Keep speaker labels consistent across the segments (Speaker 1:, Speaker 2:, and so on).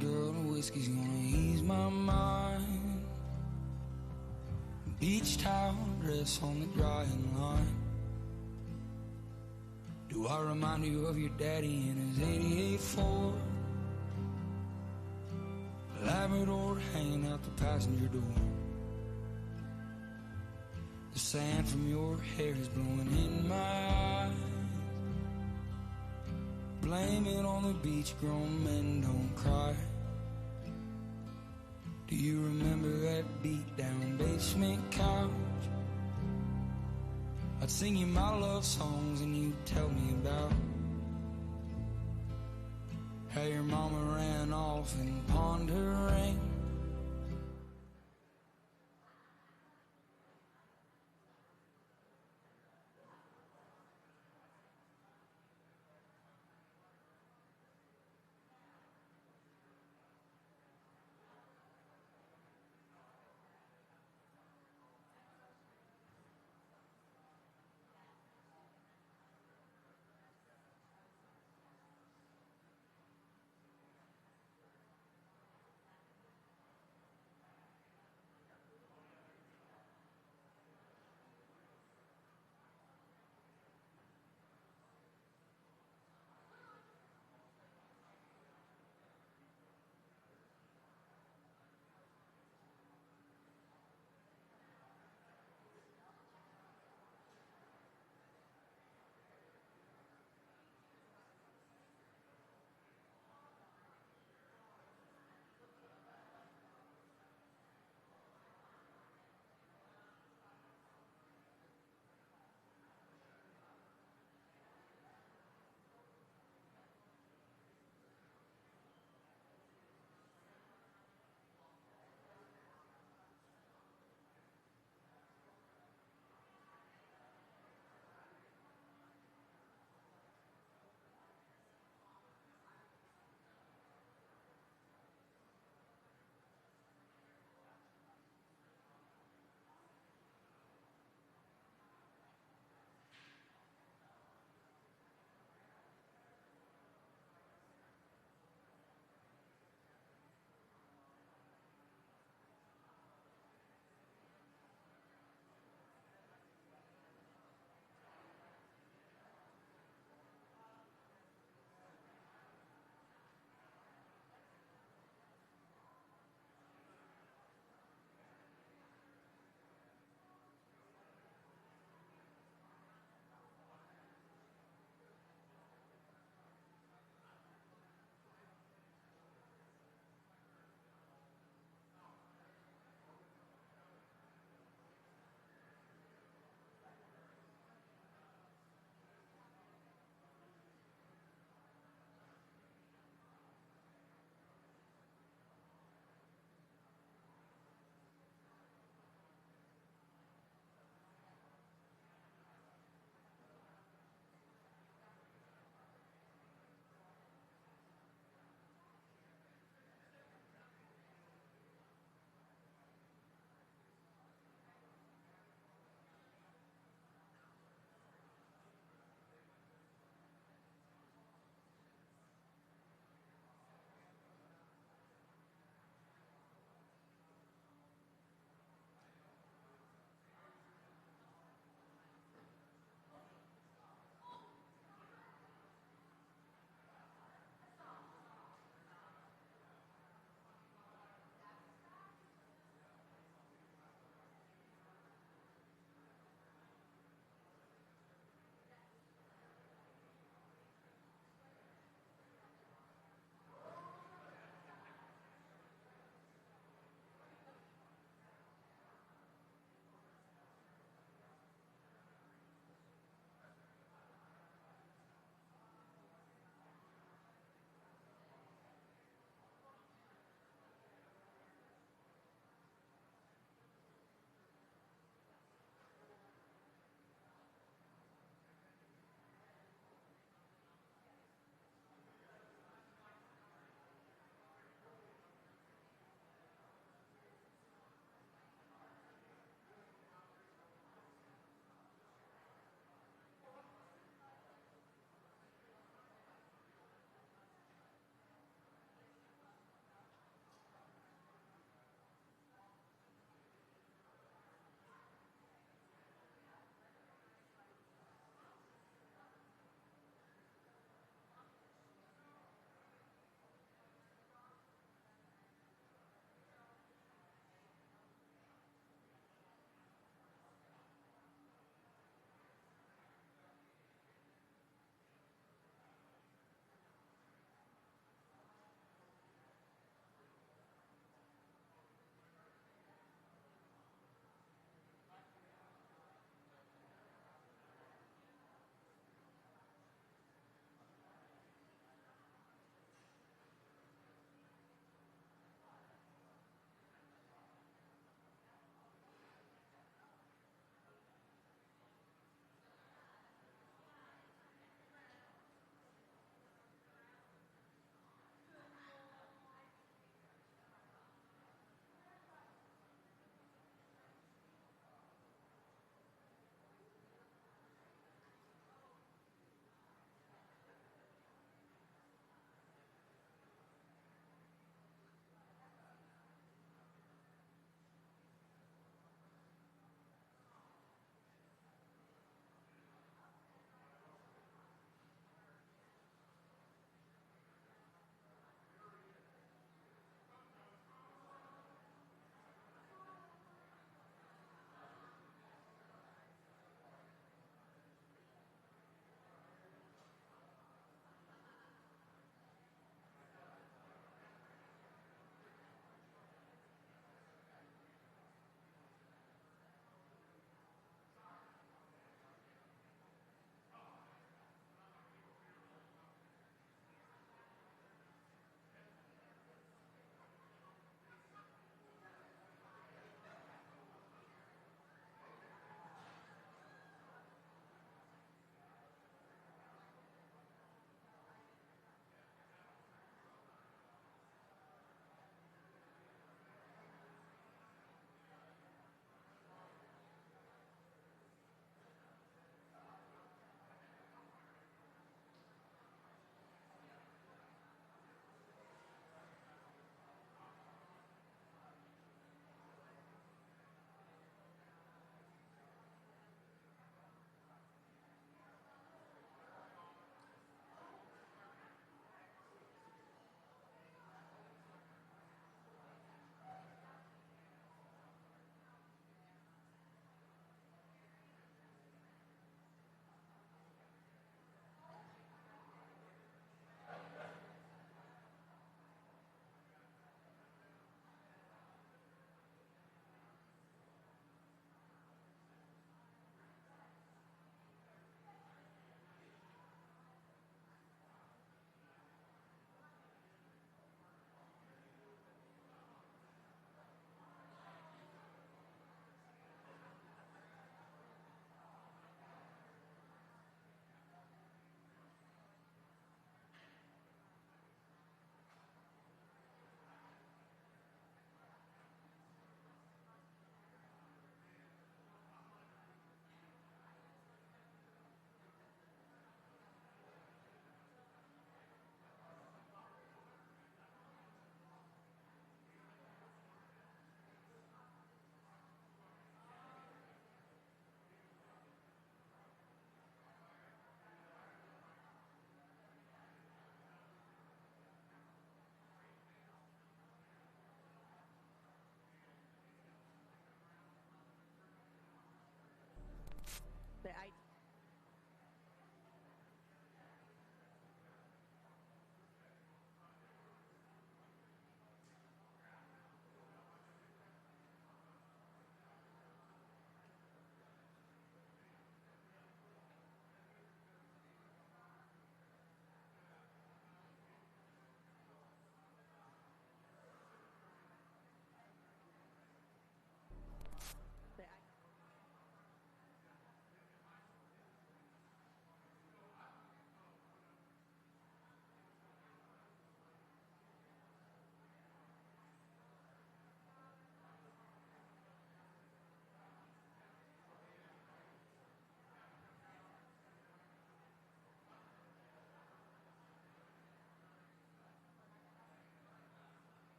Speaker 1: girl, the whiskey's gonna ease my mind. Beach towel dress on the drying line. Do I remind you of your daddy in his 88 Ford? Labrador hanging out the passenger door. The sand from your hair is blowing in my eyes. Blame it on the beach, grown men don't cry. Do you remember that beat down basement couch? I'd sing you my love songs and you'd tell me about how your mama ran off and pawned her ring.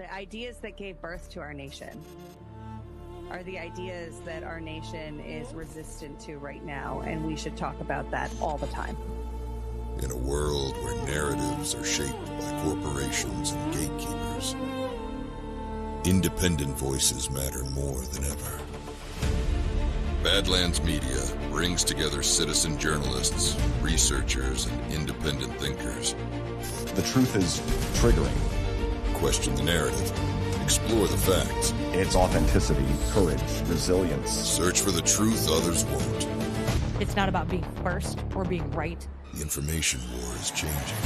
Speaker 2: The ideas that gave birth to our nation are the ideas that our nation is resistant to right now, and we should talk about that all the time.
Speaker 3: In a world where narratives are shaped by corporations and gatekeepers, independent voices matter more than ever. Badlands Media brings together citizen journalists, researchers, and independent thinkers.
Speaker 4: The truth is triggering.
Speaker 3: Question the narrative. Explore the facts.
Speaker 4: It's authenticity, courage, resilience.
Speaker 3: Search for the truth others won't.
Speaker 5: It's not about being first or being right.
Speaker 3: The information war is changing.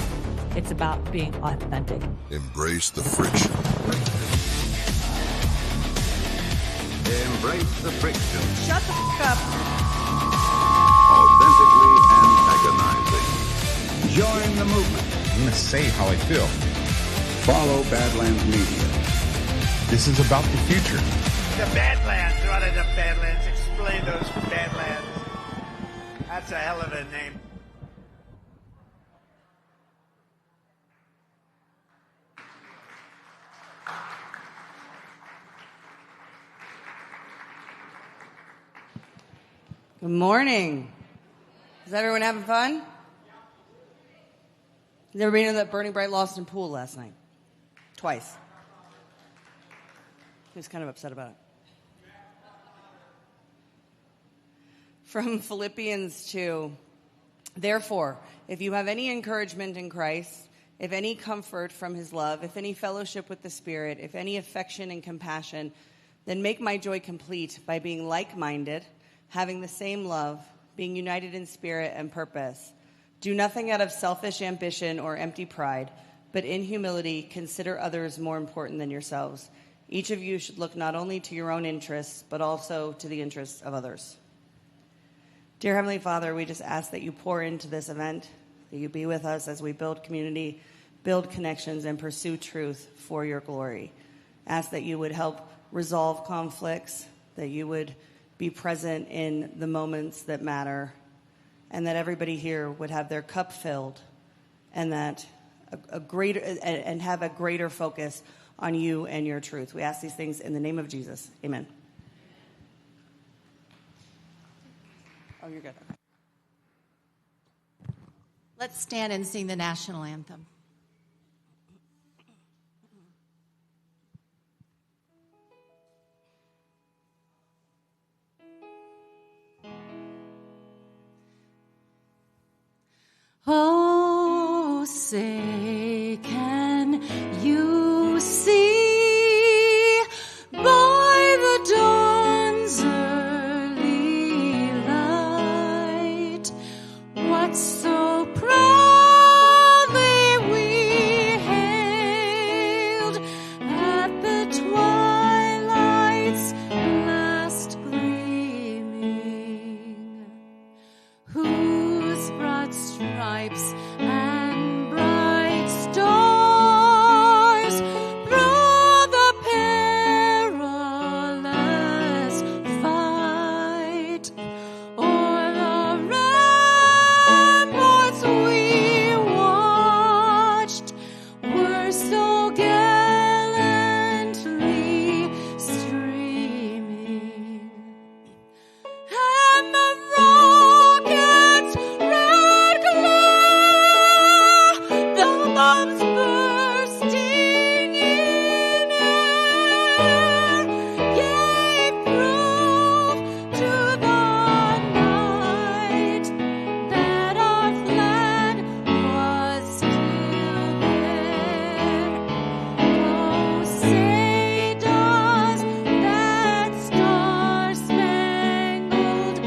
Speaker 5: It's about being authentic.
Speaker 3: Embrace the friction.
Speaker 6: Embrace the friction.
Speaker 2: Shut the f*** up.
Speaker 6: Authentically and agonizing. Join the movement.
Speaker 7: I'm going to say how I feel.
Speaker 6: Follow Badlands Media.
Speaker 7: This is about the future.
Speaker 8: The Badlands. What are the Badlands? Explain those Badlands. That's a hell of a name.
Speaker 2: Good morning. Is everyone having fun? Has everybody been to that Burning Bright Lawson pool last night? Twice. He was kind of upset about it. From Philippians 2, therefore, if you have any encouragement in Christ, if any comfort from his love, if any fellowship with the Spirit, if any affection and compassion, then make my joy complete by being like-minded, having the same love, being united in spirit and purpose. Do nothing out of selfish ambition or empty pride, but in humility consider others more important than yourselves. Each of you should look not only to your own interests, but also to the interests of others. Dear Heavenly Father, we just ask that you pour into this event, that you be with us as we build community, build connections, and pursue truth for your glory. Ask that you would help resolve conflicts, that you would be present in the moments that matter, and that everybody here would have their cup filled, and that and have a greater focus on you and your truth. We ask these things in the name of Jesus. Amen. Oh, you're good.
Speaker 9: Let's stand and sing the national anthem. Oh, say, can you see by the dawn's early light what so proudly we hailed at the twilight's last gleaming, whose broad stripes and bright stars through the perilous fight o'er the ramparts we watched were so gallantly streaming, and the rockets' red glare, the bombs bursting in air, gave proof to the night that our flag was still there. Oh, say does that star-spangled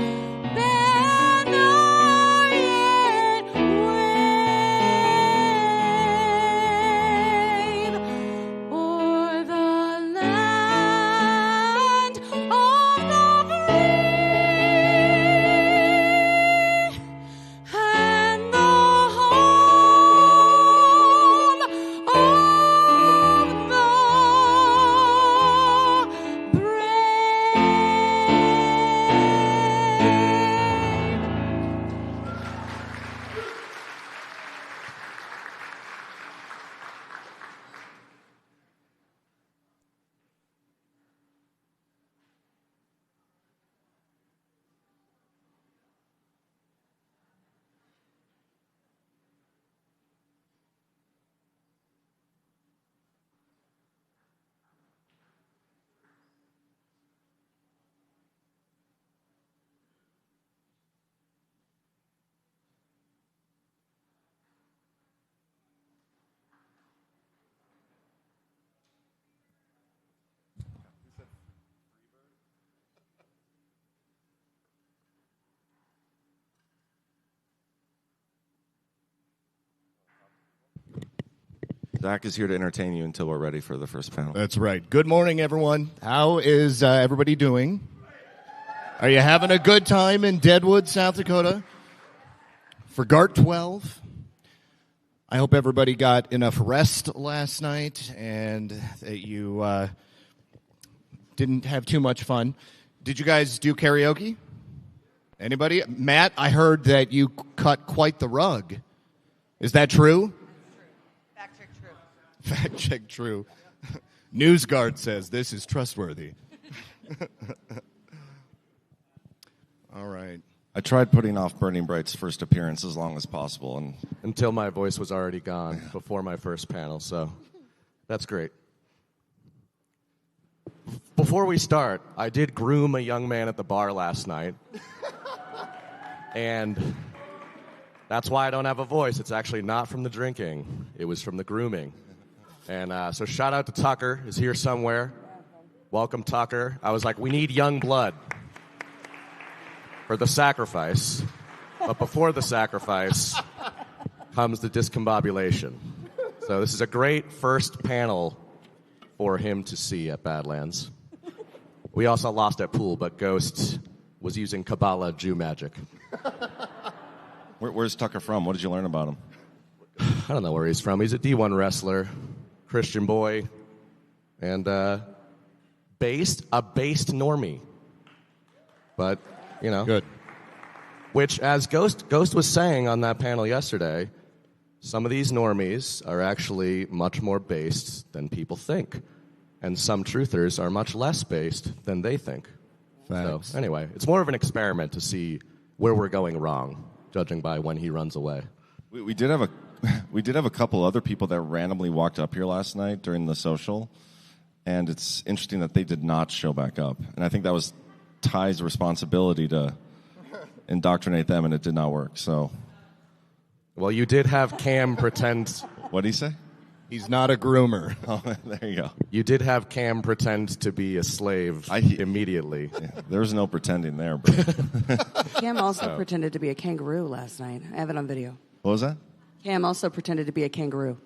Speaker 9: banner yet
Speaker 10: Zach is here to entertain you until we're ready for the first panel.
Speaker 7: That's right. Good morning, everyone. How is everybody doing? Are you having a good time in Deadwood, South Dakota? For Gart 12? I hope everybody got enough rest last night and that you didn't have too much fun. Did you guys do karaoke? Anybody? Matt, I heard that you cut quite the rug. Is that true?
Speaker 2: Fact check true.
Speaker 7: Fact check true. NewsGuard says this is trustworthy. All right.
Speaker 10: I tried putting off Burning Bright's first appearance as long as possible, and
Speaker 11: until my voice was already gone before my first panel, so that's great. Before we start, I did groom a young man at the bar last night, and that's why I don't have a voice. It's actually not from the drinking. It was from the grooming. And so shout out to Tucker, who's here somewhere. Welcome, Tucker. I was like, we need young blood for the sacrifice. But before the sacrifice comes the discombobulation. So this is a great first panel for him to see at Badlands. We also lost at pool, but Ghost was using Kabbalah Jew magic.
Speaker 10: Where's Tucker from? What did you learn about him?
Speaker 11: I don't know where he's from. He's a D1 wrestler, Christian boy, and a based normie. But, you know.
Speaker 7: Good.
Speaker 11: Which, as Ghost was saying on that panel yesterday, some of these normies are actually much more based than people think. And some truthers are much less based than they think.
Speaker 7: Facts.
Speaker 11: So, anyway, it's more of an experiment to see where we're going wrong, judging by when he runs away.
Speaker 10: We did have a couple other people that randomly walked up here last night during the social, and it's interesting that they did not show back up. And I think that was Ty's responsibility to indoctrinate them, and it did not work. So,
Speaker 11: well, you did have Cam pretend.
Speaker 10: What did he say?
Speaker 7: He's not a groomer.
Speaker 10: Oh, there you go.
Speaker 11: You did have Cam pretend to be a slave immediately.
Speaker 10: Yeah, there was no pretending there. But
Speaker 2: Cam also pretended to be a kangaroo last night. I have it on video.
Speaker 10: What was that?
Speaker 2: Cam also pretended to be a kangaroo.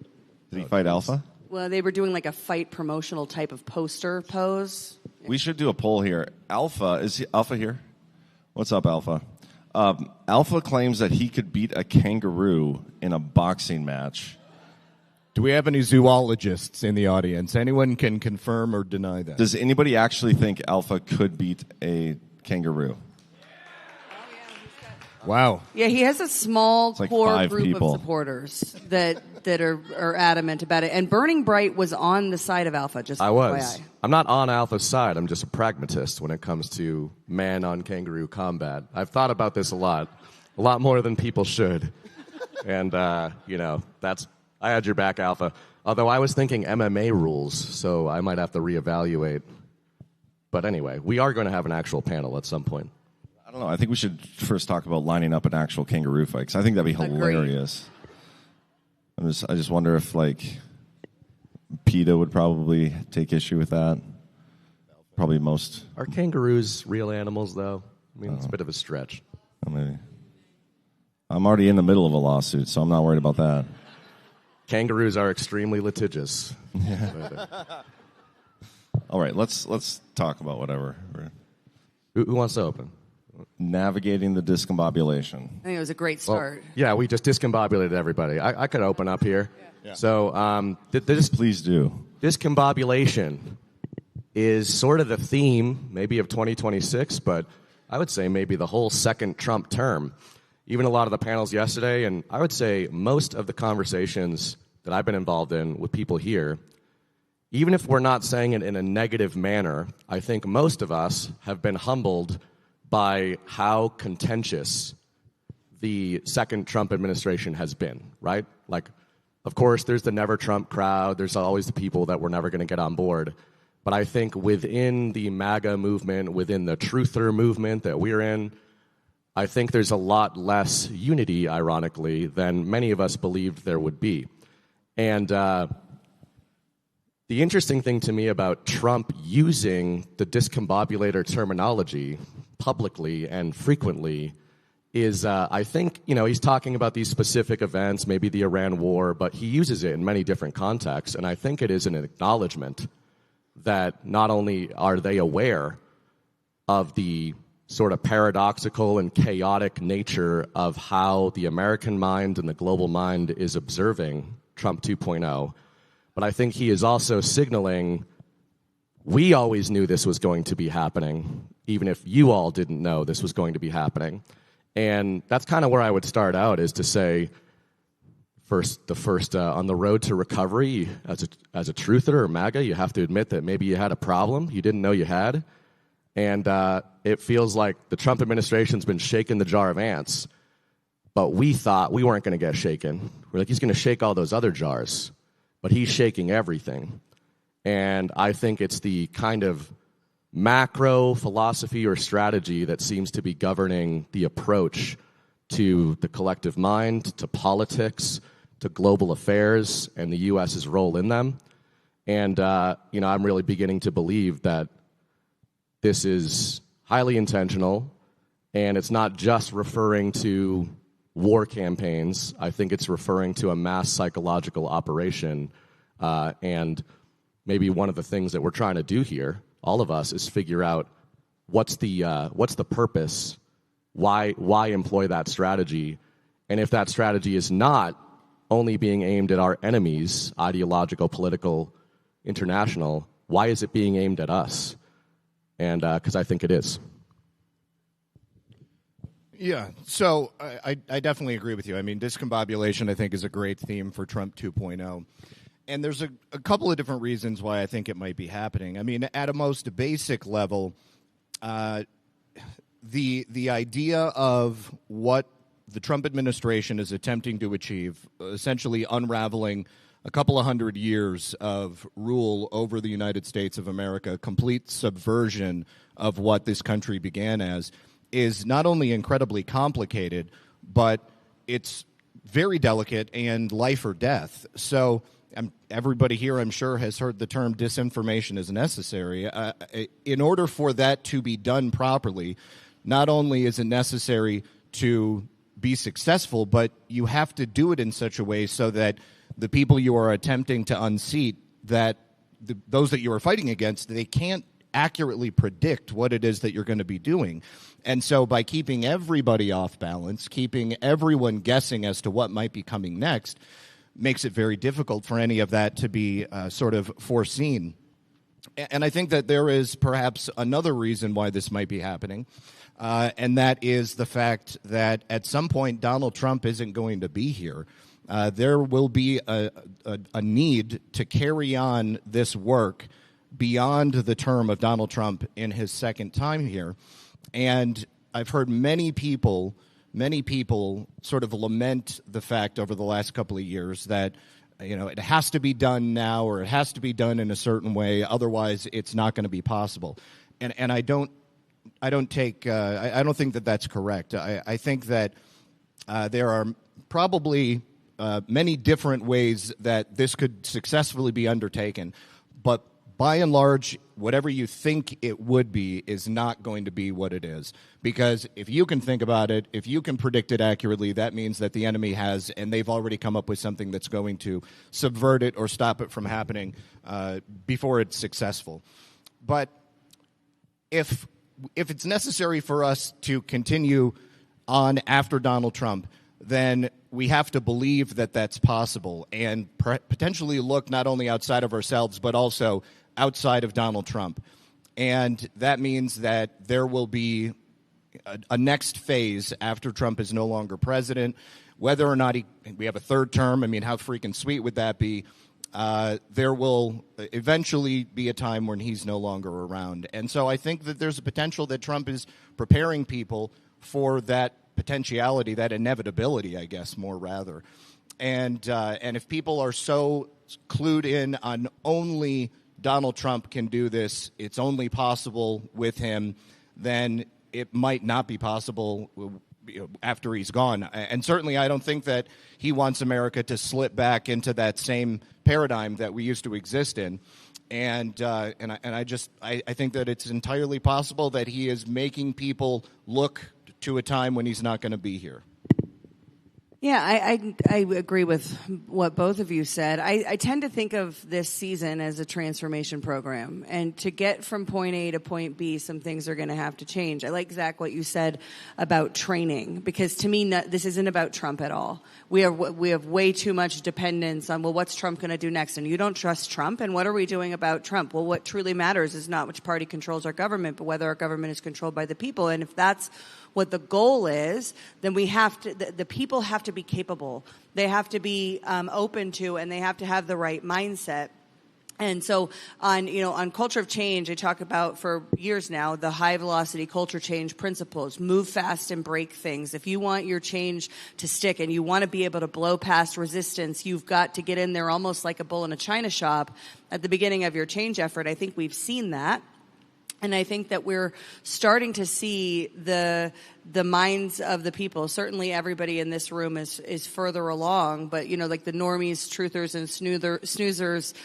Speaker 10: Did he fight Alpha?
Speaker 2: Well, they were doing like a fight promotional type of poster pose.
Speaker 10: We should do a poll here. Is Alpha here? What's up, Alpha? Alpha claims that he could beat a kangaroo in a boxing match.
Speaker 7: Do we have any zoologists in the audience? Anyone can confirm or deny that?
Speaker 10: Does anybody actually think Alpha could beat a kangaroo?
Speaker 7: Wow.
Speaker 2: Yeah, he has a small
Speaker 10: like
Speaker 2: core group
Speaker 10: people.
Speaker 2: of supporters that are adamant about it. And Burning Bright was on the side of Alpha, just
Speaker 11: I was.
Speaker 2: FYI.
Speaker 11: I'm not on Alpha's side. I'm just a pragmatist when it comes to man-on-kangaroo combat. I've thought about this a lot more than people should. And, I had your back, Alpha. Although I was thinking MMA rules, so I might have to reevaluate. But anyway, we are going to have an actual panel at some point.
Speaker 10: I don't know. I think we should first talk about lining up an actual kangaroo fight, because I think that'd be hilarious. I just wonder if, PETA would probably take issue with that. Probably most.
Speaker 11: Are kangaroos real animals, though? I mean, it's a bit of a stretch.
Speaker 10: Maybe. I'm already in the middle of a lawsuit, so I'm not worried about that.
Speaker 11: Kangaroos are extremely litigious.
Speaker 10: Yeah. All right, let's talk about whatever.
Speaker 11: Who wants to open?
Speaker 10: Navigating the discombobulation.
Speaker 2: I think it was a great start.
Speaker 11: Well, yeah, we just discombobulated everybody. I could open up here.
Speaker 10: Yeah.
Speaker 11: So,
Speaker 10: please do.
Speaker 11: Discombobulation is sort of the theme, maybe of 2026, but I would say maybe the whole second Trump term. Even a lot of the panels yesterday, and I would say most of the conversations that I've been involved in with people here, even if we're not saying it in a negative manner, I think most of us have been humbled by how contentious the second Trump administration has been, right? Of course, there's the never Trump crowd. There's always the people that we're never going to get on board. But I think within the MAGA movement, within the truther movement that we're in, I think there's a lot less unity, ironically, than many of us believed there would be. And the interesting thing to me about Trump using the discombobulator terminology publicly and frequently is I think, he's talking about these specific events, maybe the Iran war, but he uses it in many different contexts. And I think it is an acknowledgement that not only are they aware of the sort of paradoxical and chaotic nature of how the American mind and the global mind is observing Trump 2.0, but I think he is also signaling we always knew this was going to be happening, even if you all didn't know this was going to be happening. And that's kind of where I would start out, is to say, first on the road to recovery, as a truther or MAGA, you have to admit that maybe you had a problem you didn't know you had. And it feels like the Trump administration's been shaking the jar of ants, but we thought we weren't going to get shaken. We're like, he's going to shake all those other jars, but he's shaking everything. And I think it's the kind of macro philosophy or strategy that seems to be governing the approach to the collective mind, to politics, to global affairs, and the U.S.'s role in them. And, I'm really beginning to believe that this is highly intentional, and it's not just referring to war campaigns. I think it's referring to a mass psychological operation, and maybe one of the things that we're trying to do here, all of us, is figure out what's the purpose, why employ that strategy, and if that strategy is not only being aimed at our enemies, ideological, political, international, why is it being aimed at us? And because I think it is.
Speaker 7: Yeah, so I definitely agree with you. I mean, discombobulation, I think, is a great theme for Trump 2.0. And there's a couple of different reasons why I think it might be happening. I mean, at a most basic level, the idea of what the Trump administration is attempting to achieve, essentially unraveling a couple of hundred years of rule over the United States of America, complete subversion of what this country began as, is not only incredibly complicated, but it's very delicate and life or death. So everybody here, I'm sure, has heard the term disinformation is necessary. In order for that to be done properly, not only is it necessary to be successful, but you have to do it in such a way so that the people you are attempting to unseat, that those that you are fighting against, they can't accurately predict what it is that you're going to be doing. And so by keeping everybody off balance, keeping everyone guessing as to what might be coming next, makes it very difficult for any of that to be sort of foreseen. And I think that there is perhaps another reason why this might be happening, and that is the fact that at some point Donald Trump isn't going to be here. There will be a need to carry on this work beyond the term of Donald Trump in his second time here. And I've heard many people sort of lament the fact over the last couple of years that, it has to be done now, or it has to be done in a certain way, otherwise it's not going to be possible. And I don't think that that's correct. I think that there are probably many different ways that this could successfully be undertaken, but by and large, whatever you think it would be is not going to be what it is. Because if you can think about it, if you can predict it accurately, that means that the enemy has, and they've already come up with something that's going to subvert it or stop it from happening before it's successful. But if it's necessary for us to continue on after Donald Trump, then we have to believe that that's possible and potentially look not only outside of ourselves, but also outside of Donald Trump. And that means that there will be a next phase after Trump is no longer president. Whether or not we have a third term, I mean, how freaking sweet would that be? There will eventually be a time when he's no longer around. And so I think that there's a potential that Trump is preparing people for that potentiality, that inevitability, I guess, more rather. And if people are so clued in on only Donald Trump can do this, it's only possible with him, then it might not be possible after he's gone. And certainly I don't think that he wants America to slip back into that same paradigm that we used to exist in. And I think that it's entirely possible that he is making people look to a time when he's not going to be here.
Speaker 2: Yeah, I agree with what both of you said. I tend to think of this season as a transformation program. And to get from point A to point B, some things are going to have to change. I like, Zach, what you said about training, because to me, this isn't about Trump at all. We have way too much dependence on, well, what's Trump going to do next? And you don't trust Trump, and what are we doing about Trump? Well, what truly matters is not which party controls our government, but whether our government is controlled by the people. And if that's what the goal is, then we have to, the people have to be capable. They have to be open to, and they have to have the right mindset. And so on culture of change, I talk about for years now, the high velocity culture change principles. Move fast and break things. If you want your change to stick and you want to be able to blow past resistance, you've got to get in there almost like a bull in a china shop at the beginning of your change effort. I think we've seen that. And I think that we're starting to see the minds of the people. Certainly everybody in this room is further along, but, like the normies, truthers, and snoozers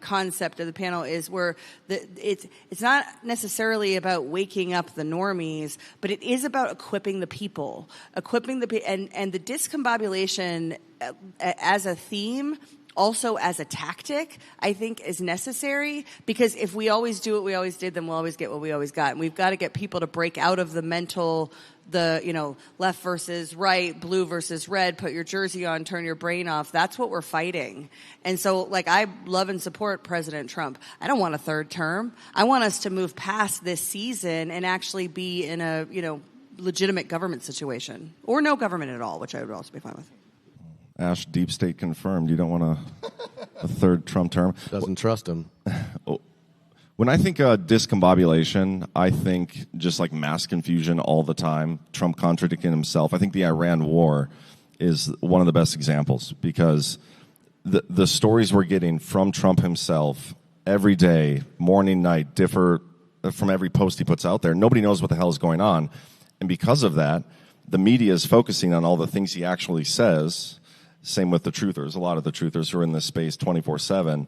Speaker 2: concept of the panel is where it's not necessarily about waking up the normies, but it is about equipping the people. And the discombobulation as a theme, also as a tactic, I think is necessary, because if we always do what we always did, then we'll always get what we always got. And we've got to get people to break out of the mental, left versus right, blue versus red, put your jersey on, turn your brain off. That's what we're fighting. And so, I love and support President Trump. I don't want a third term. I want us to move past this season and actually be in a, legitimate government situation. Or no government at all, which I would also be fine with.
Speaker 10: Ash, deep state confirmed. You don't want a third Trump term.
Speaker 11: Doesn't trust him.
Speaker 10: When I think discombobulation, I think just like mass confusion all the time, Trump contradicting himself. I think the Iran war is one of the best examples, because the stories we're getting from Trump himself every day, morning, night, differ from every post he puts out there. Nobody knows what the hell is going on. And because of that, the media is focusing on all the things he actually says. Same with the truthers, a lot of the truthers who are in this space 24/7,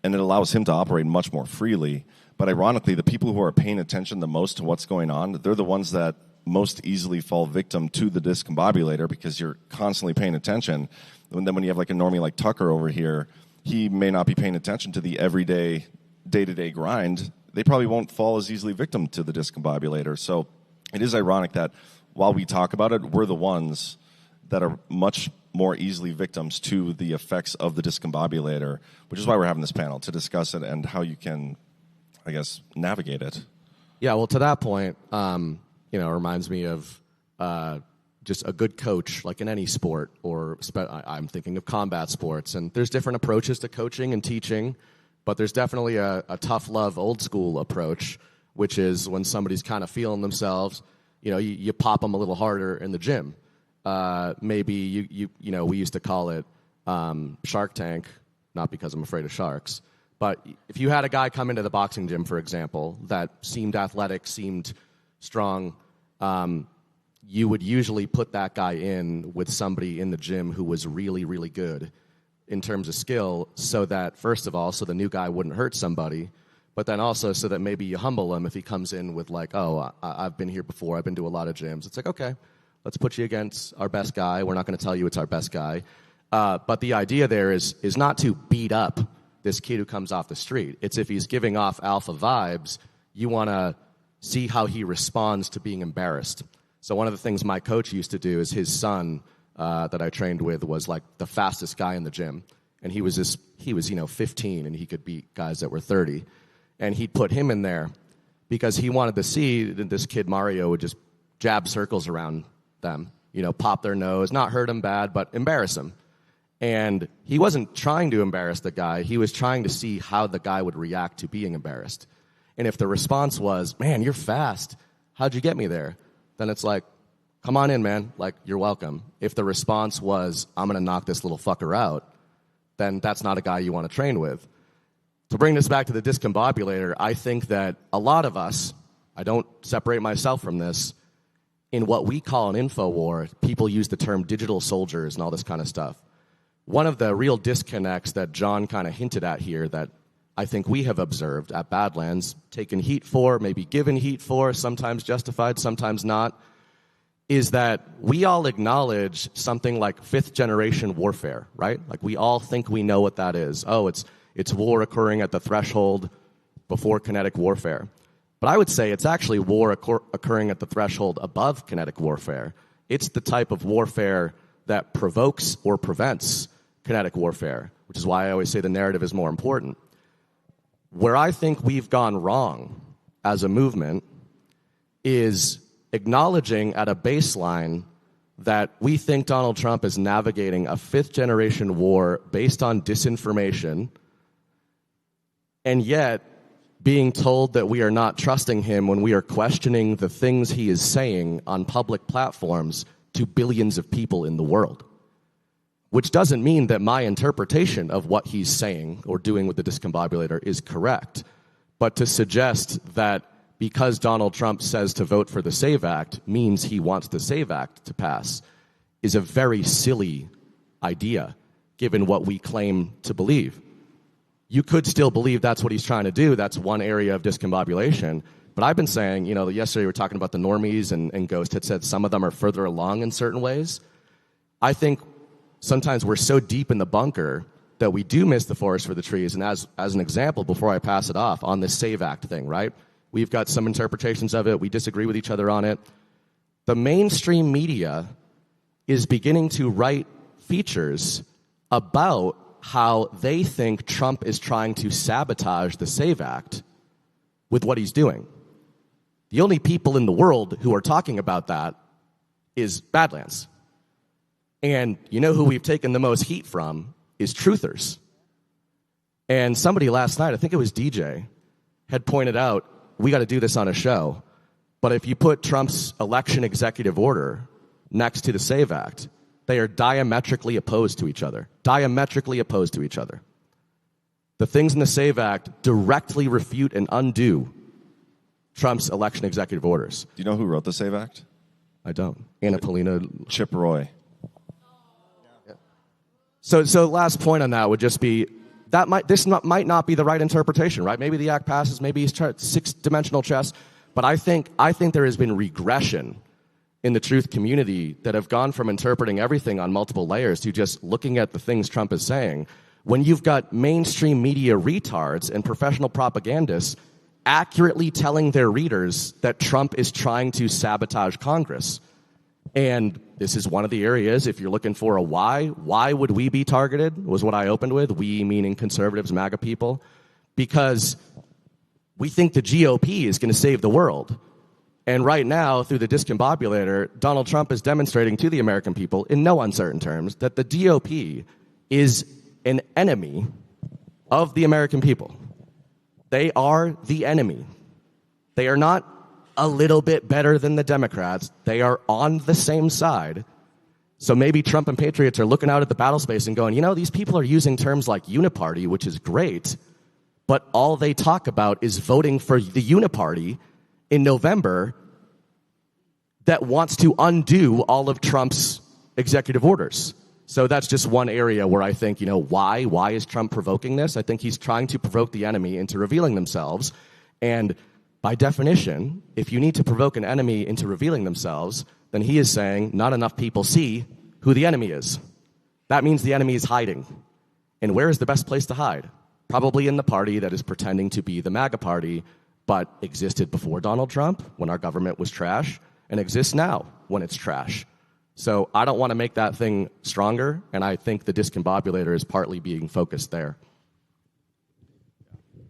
Speaker 10: and it allows him to operate much more freely. But ironically, the people who are paying attention the most to what's going on, they're the ones that most easily fall victim to the discombobulator, because you're constantly paying attention. And then when you have like a normie like Tucker over here, he may not be paying attention to the everyday, day-to-day grind. They probably won't fall as easily victim to the discombobulator. So it is ironic that while we talk about it, we're the ones that are much more easily victims to the effects of the discombobulator, which is why we're having this panel, to discuss it and how you can, I guess, navigate it.
Speaker 11: Yeah, well, to that point, it reminds me of just a good coach, like in any sport, or I'm thinking of combat sports, and there's different approaches to coaching and teaching, but there's definitely a tough love, old school approach, which is when somebody's kind of feeling themselves, you pop them a little harder in the gym. Maybe we used to call it Shark Tank, not because I'm afraid of sharks, but if you had a guy come into the boxing gym, for example, that seemed athletic, seemed strong, you would usually put that guy in with somebody in the gym who was really, really good in terms of skill, so that, first of all, so the new guy wouldn't hurt somebody, but then also so that maybe you humble him if he comes in with like, oh, I've been here before, I've been to a lot of gyms. It's like, okay, let's put you against our best guy. We're not going to tell you it's our best guy. But the idea there is not to beat up this kid who comes off the street. It's if he's giving off alpha vibes, you want to see how he responds to being embarrassed. So one of the things my coach used to do is his son that I trained with was like the fastest guy in the gym. And he was 15, and he could beat guys that were 30. And he'd put him in there because he wanted to see that this kid Mario would just jab circles around them, pop their nose, not hurt him bad, but embarrass him. And he wasn't trying to embarrass the guy. He was trying to see how the guy would react to being embarrassed. And if the response was, man, you're fast, how'd you get me there? Then it's like, come on in, man, like, you're welcome. If the response was, I'm going to knock this little fucker out, then that's not a guy you want to train with. To bring this back to the discombobulator, I think that a lot of us, I don't separate myself from this, in what we call an info war, people use the term digital soldiers and all this kind of stuff. One of the real disconnects that John kind of hinted at here that I think we have observed at Badlands, taken heat for, maybe given heat for, sometimes justified, sometimes not, is that we all acknowledge something like fifth-generation warfare, right? Like we all think we know what that is. Oh, it's war occurring at the threshold before kinetic warfare. But I would say it's actually war occurring at the threshold above kinetic warfare. It's the type of warfare that provokes or prevents kinetic warfare, which is why I always say the narrative is more important. Where I think we've gone wrong as a movement is acknowledging at a baseline that we think Donald Trump is navigating a fifth-generation war based on disinformation, and yet being told that we are not trusting him when we are questioning the things he is saying on public platforms to billions of people in the world. Which doesn't mean that my interpretation of what he's saying or doing with the discombobulator is correct, but to suggest that because Donald Trump says to vote for the SAVE Act means he wants the SAVE Act to pass is a very silly idea, given what we claim to believe. You could still believe that's what he's trying to do. That's one area of discombobulation. But I've been saying, yesterday we were talking about the normies, and Ghost had said some of them are further along in certain ways. I think sometimes we're so deep in the bunker that we do miss the forest for the trees. And as an example, before I pass it off, on this SAVE Act thing, right? We've got some interpretations of it. We disagree with each other on it. The mainstream media is beginning to write features about how they think Trump is trying to sabotage the SAVE Act with what he's doing. The only people in the world who are talking about that is Badlands. And you know who we've taken the most heat from is truthers. And somebody last night, I think it was DJ, had pointed out, we got to do this on a show, but if you put Trump's election executive order next to the SAVE Act, they are diametrically opposed to each other. Diametrically opposed to each other. The things in the SAVE Act directly refute and undo Trump's election executive orders.
Speaker 10: Do you know who wrote the SAVE Act?
Speaker 11: I don't. Anna Paulina.
Speaker 10: Chip Roy.
Speaker 11: So last point on that would just be, this might not be the right interpretation, right? Maybe the act passes, maybe he's six-dimensional chess, but I think there has been regression in the truth community that have gone from interpreting everything on multiple layers to just looking at the things Trump is saying. When you've got mainstream media retards and professional propagandists accurately telling their readers that Trump is trying to sabotage Congress. And this is one of the areas, if you're looking for a why would we be targeted, was what I opened with, we meaning conservatives, MAGA people, because we think the GOP is going to save the world. And right now, through the discombobulator, Donald Trump is demonstrating to the American people, in no uncertain terms, that the GOP is an enemy of the American people. They are the enemy. They are not a little bit better than the Democrats. They are on the same side. So maybe Trump and patriots are looking out at the battle space and going, these people are using terms like uniparty, which is great, but all they talk about is voting for the uniparty in November that wants to undo all of Trump's executive orders. So that's just one area where I think, why is Trump provoking this? I think he's trying to provoke the enemy into revealing themselves. And by definition, if you need to provoke an enemy into revealing themselves, then he is saying not enough people see who the enemy is. That means the enemy is hiding. And where is the best place to hide? Probably in the party that is pretending to be the MAGA party, but existed before Donald Trump when our government was trash, and exists now when it's trash. So I don't want to make that thing stronger, and I think the discombobulator is partly being focused there.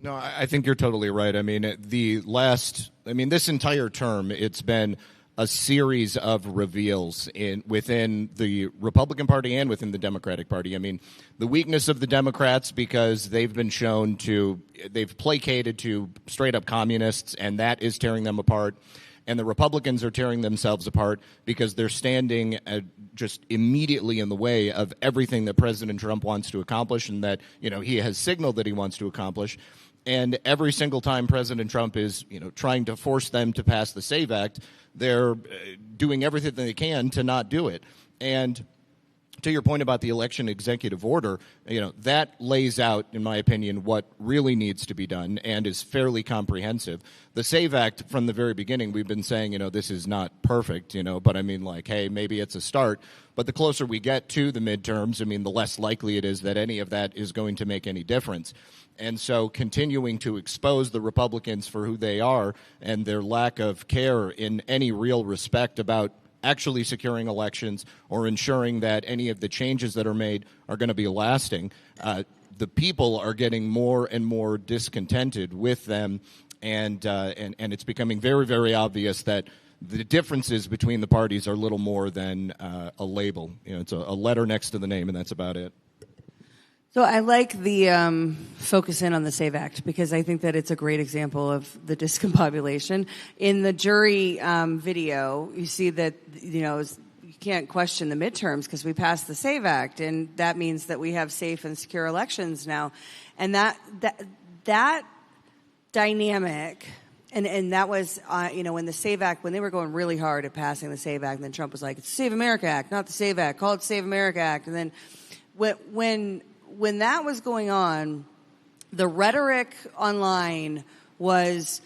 Speaker 7: No, I think you're totally right. This entire term, it's been a series of reveals within the Republican Party and within the Democratic Party. The weakness of the Democrats, because they've been shown they've placated to straight-up communists, and that is tearing them apart. And the Republicans are tearing themselves apart because they're standing just immediately in the way of everything that President Trump wants to accomplish and that, he has signaled that he wants to accomplish. And every single time President Trump is, trying to force them to pass the SAVE Act, they're doing everything they can to not do it. And to your point about the election executive order, that lays out, in my opinion, what really needs to be done and is fairly comprehensive. The SAVE Act, from the very beginning, we've been saying, this is not perfect, but I mean, like, hey, maybe it's a start. But the closer we get to the midterms, I mean, the less likely it is that any of that is going to make any difference. And so continuing to expose the Republicans for who they are and their lack of care in any real respect about actually securing elections or ensuring that any of the changes that are made are going to be lasting, the people are getting more and more discontented with them, and it's becoming very, very obvious that the differences between the parties are little more than a label. It's a letter next to the name, and that's about it.
Speaker 2: So I like the focus in on the SAVE Act because I think that it's a great example of the discombobulation. In the jury video, you see that, you can't question the midterms because we passed the SAVE Act, and that means that we have safe and secure elections now. And that dynamic, and that was, when the SAVE Act, when they were going really hard at passing the SAVE Act, and then Trump was like, it's the Save America Act, not the SAVE Act, call it the Save America Act. And then when that was going on, the rhetoric online was,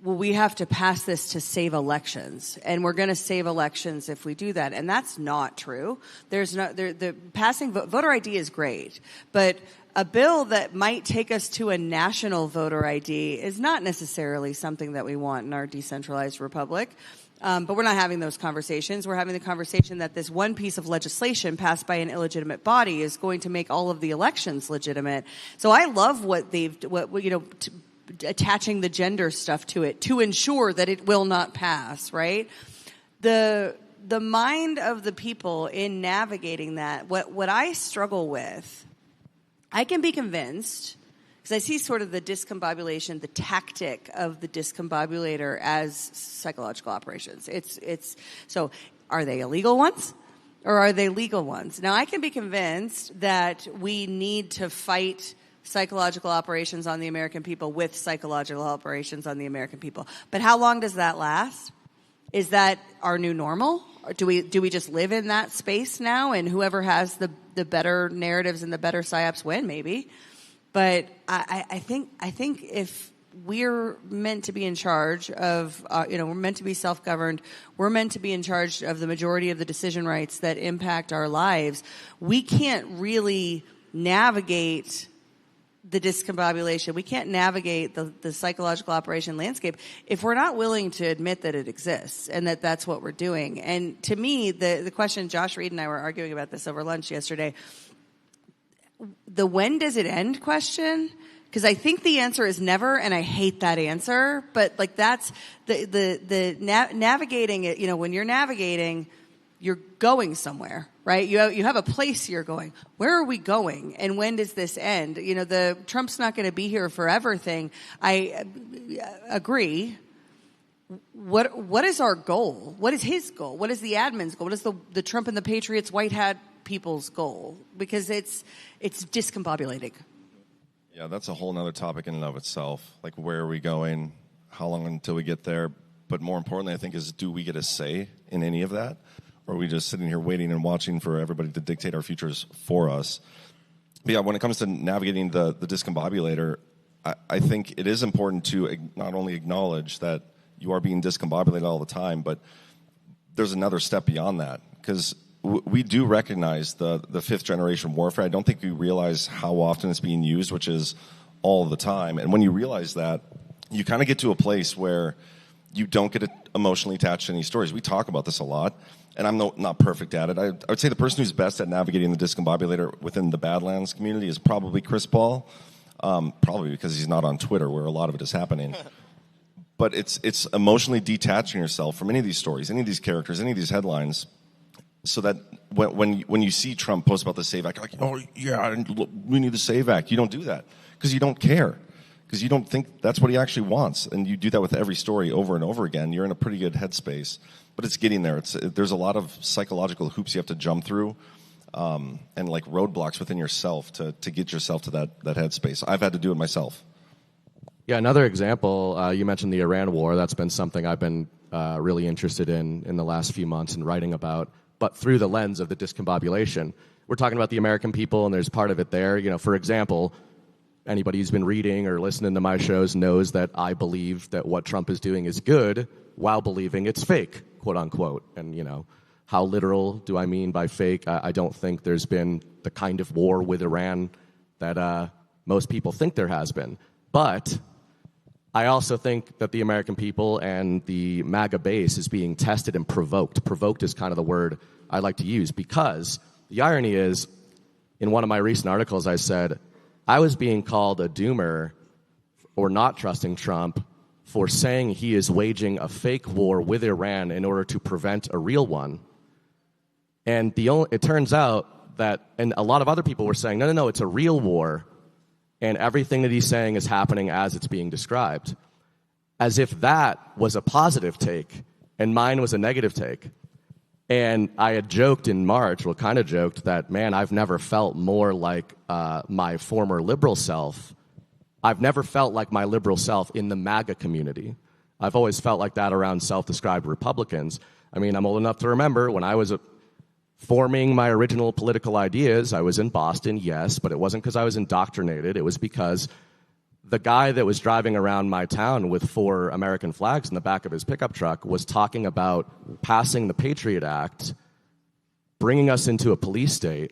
Speaker 2: well, we have to pass this to save elections, and we're going to save elections if we do that. And that's not true. The passing voter ID is great, but a bill that might take us to a national voter ID is not necessarily something that we want in our decentralized republic. But we're not having those conversations. We're having the conversation that this one piece of legislation passed by an illegitimate body is going to make all of the elections legitimate. So I love attaching the gender stuff to it to ensure that it will not pass, right? The mind of the people in navigating that, what I struggle with, I can be convinced, because I see sort of the discombobulation, the tactic of the discombobulator as psychological operations. So are they illegal ones or are they legal ones? Now, I can be convinced that we need to fight psychological operations on the American people with psychological operations on the American people. But how long does that last? Is that our new normal? Or do we just live in that space now, and whoever has the better narratives and the better psyops win, maybe? But I think if we're meant to be in charge of, we're meant to be self-governed, we're meant to be in charge of the majority of the decision rights that impact our lives, we can't really navigate the discombobulation. We can't navigate the psychological operation landscape if we're not willing to admit that it exists and that that's what we're doing. And to me, the question, Josh Reed and I were arguing about this over lunch yesterday, the when does it end question, because I think the answer is never, and I hate that answer, but like that's navigating it. When you're navigating, you're going somewhere, right? You have a place you're going. Where are we going, and when does this end? The Trump's not going to be here forever thing. I agree. What is our goal? What is his goal? What is the admin's goal? What is the Trump and the Patriots white hat people's goal? Because it's discombobulating.
Speaker 10: Yeah, that's a whole nother topic in and of itself. Like, where are we going? How long until we get there? But more importantly, I think, is do we get a say in any of that? Or are we just sitting here waiting and watching for everybody to dictate our futures for us? But yeah, when it comes to navigating the discombobulator, I think it is important to not only acknowledge that you are being discombobulated all the time, but there's another step beyond that. Because we do recognize the fifth generation warfare. I don't think we realize how often it's being used, which is all the time. And when you realize that, you kind of get to a place where you don't get emotionally attached to any stories. We talk about this a lot, and I'm not perfect at it. I would say the person who's best at navigating the discombobulator within the Badlands community is probably Chris Paul, probably because he's not on Twitter where a lot of it is happening. But it's emotionally detaching yourself from any of these stories, any of these characters, any of these headlines, so that when you see Trump post about the SAVE Act, like, oh, yeah, we need the SAVE Act. You don't do that because you don't care, because you don't think that's what he actually wants. And you do that with every story over and over again. You're in a pretty good headspace. But it's getting there. There's a lot of psychological hoops you have to jump through, and like roadblocks within yourself to get yourself to that headspace. I've had to do it myself.
Speaker 11: Yeah, another example, you mentioned the Iran war. That's been something I've been really interested in the last few months and writing about, but through the lens of the discombobulation. we're talking about the American people, and there's part of it there. You know, for example, anybody who's been reading or listening to my shows knows that I believe that what Trump is doing is good while believing it's fake, quote unquote. And, you know, how literal do I mean by fake? I don't think there's been the kind of war with Iran that most people think there has been. But I also think that the American people and the MAGA base is being tested and provoked. Provoked is kind of the word I like to use, because the irony is, in one of my recent articles, I said I was being called a doomer or not trusting Trump for saying he is waging a fake war with Iran in order to prevent a real one. And it turns out that, and a lot of other people were saying, no, it's a real war, and everything that he's saying is happening as it's being described, as if that was a positive take and mine was a negative take. And I had joked in March, well, kind of joked, that, man, I've never felt more like my former liberal self. I've never felt like my liberal self in the MAGA community. I've always felt like that around self-described Republicans. I mean, I'm old enough to remember when I was forming my original political ideas. I was in Boston, yes, but it wasn't because I was indoctrinated. It was because the guy that was driving around my town with 4 American flags in the back of his pickup truck was talking about passing the Patriot Act, bringing us into a police state,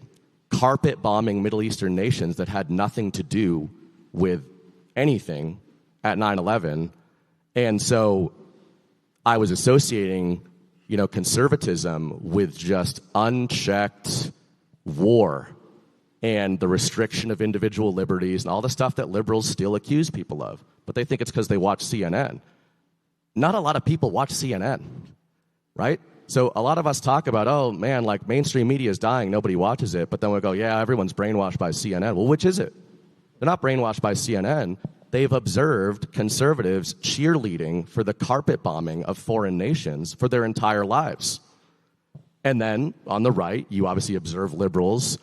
Speaker 11: carpet bombing Middle Eastern nations that had nothing to do with anything at 9/11. And so I was associating, you know, conservatism with just unchecked war and the restriction of individual liberties and all the stuff that liberals still accuse people of. But they think it's because they watch CNN. Not a lot of people watch CNN, right? So a lot of us talk about, oh, man, like mainstream media is dying, nobody watches it. But then we go, yeah, everyone's brainwashed by CNN. Well, which is it? They're not brainwashed by CNN. They've observed conservatives cheerleading for the carpet bombing of foreign nations for their entire lives. And then on the right, you obviously observe liberals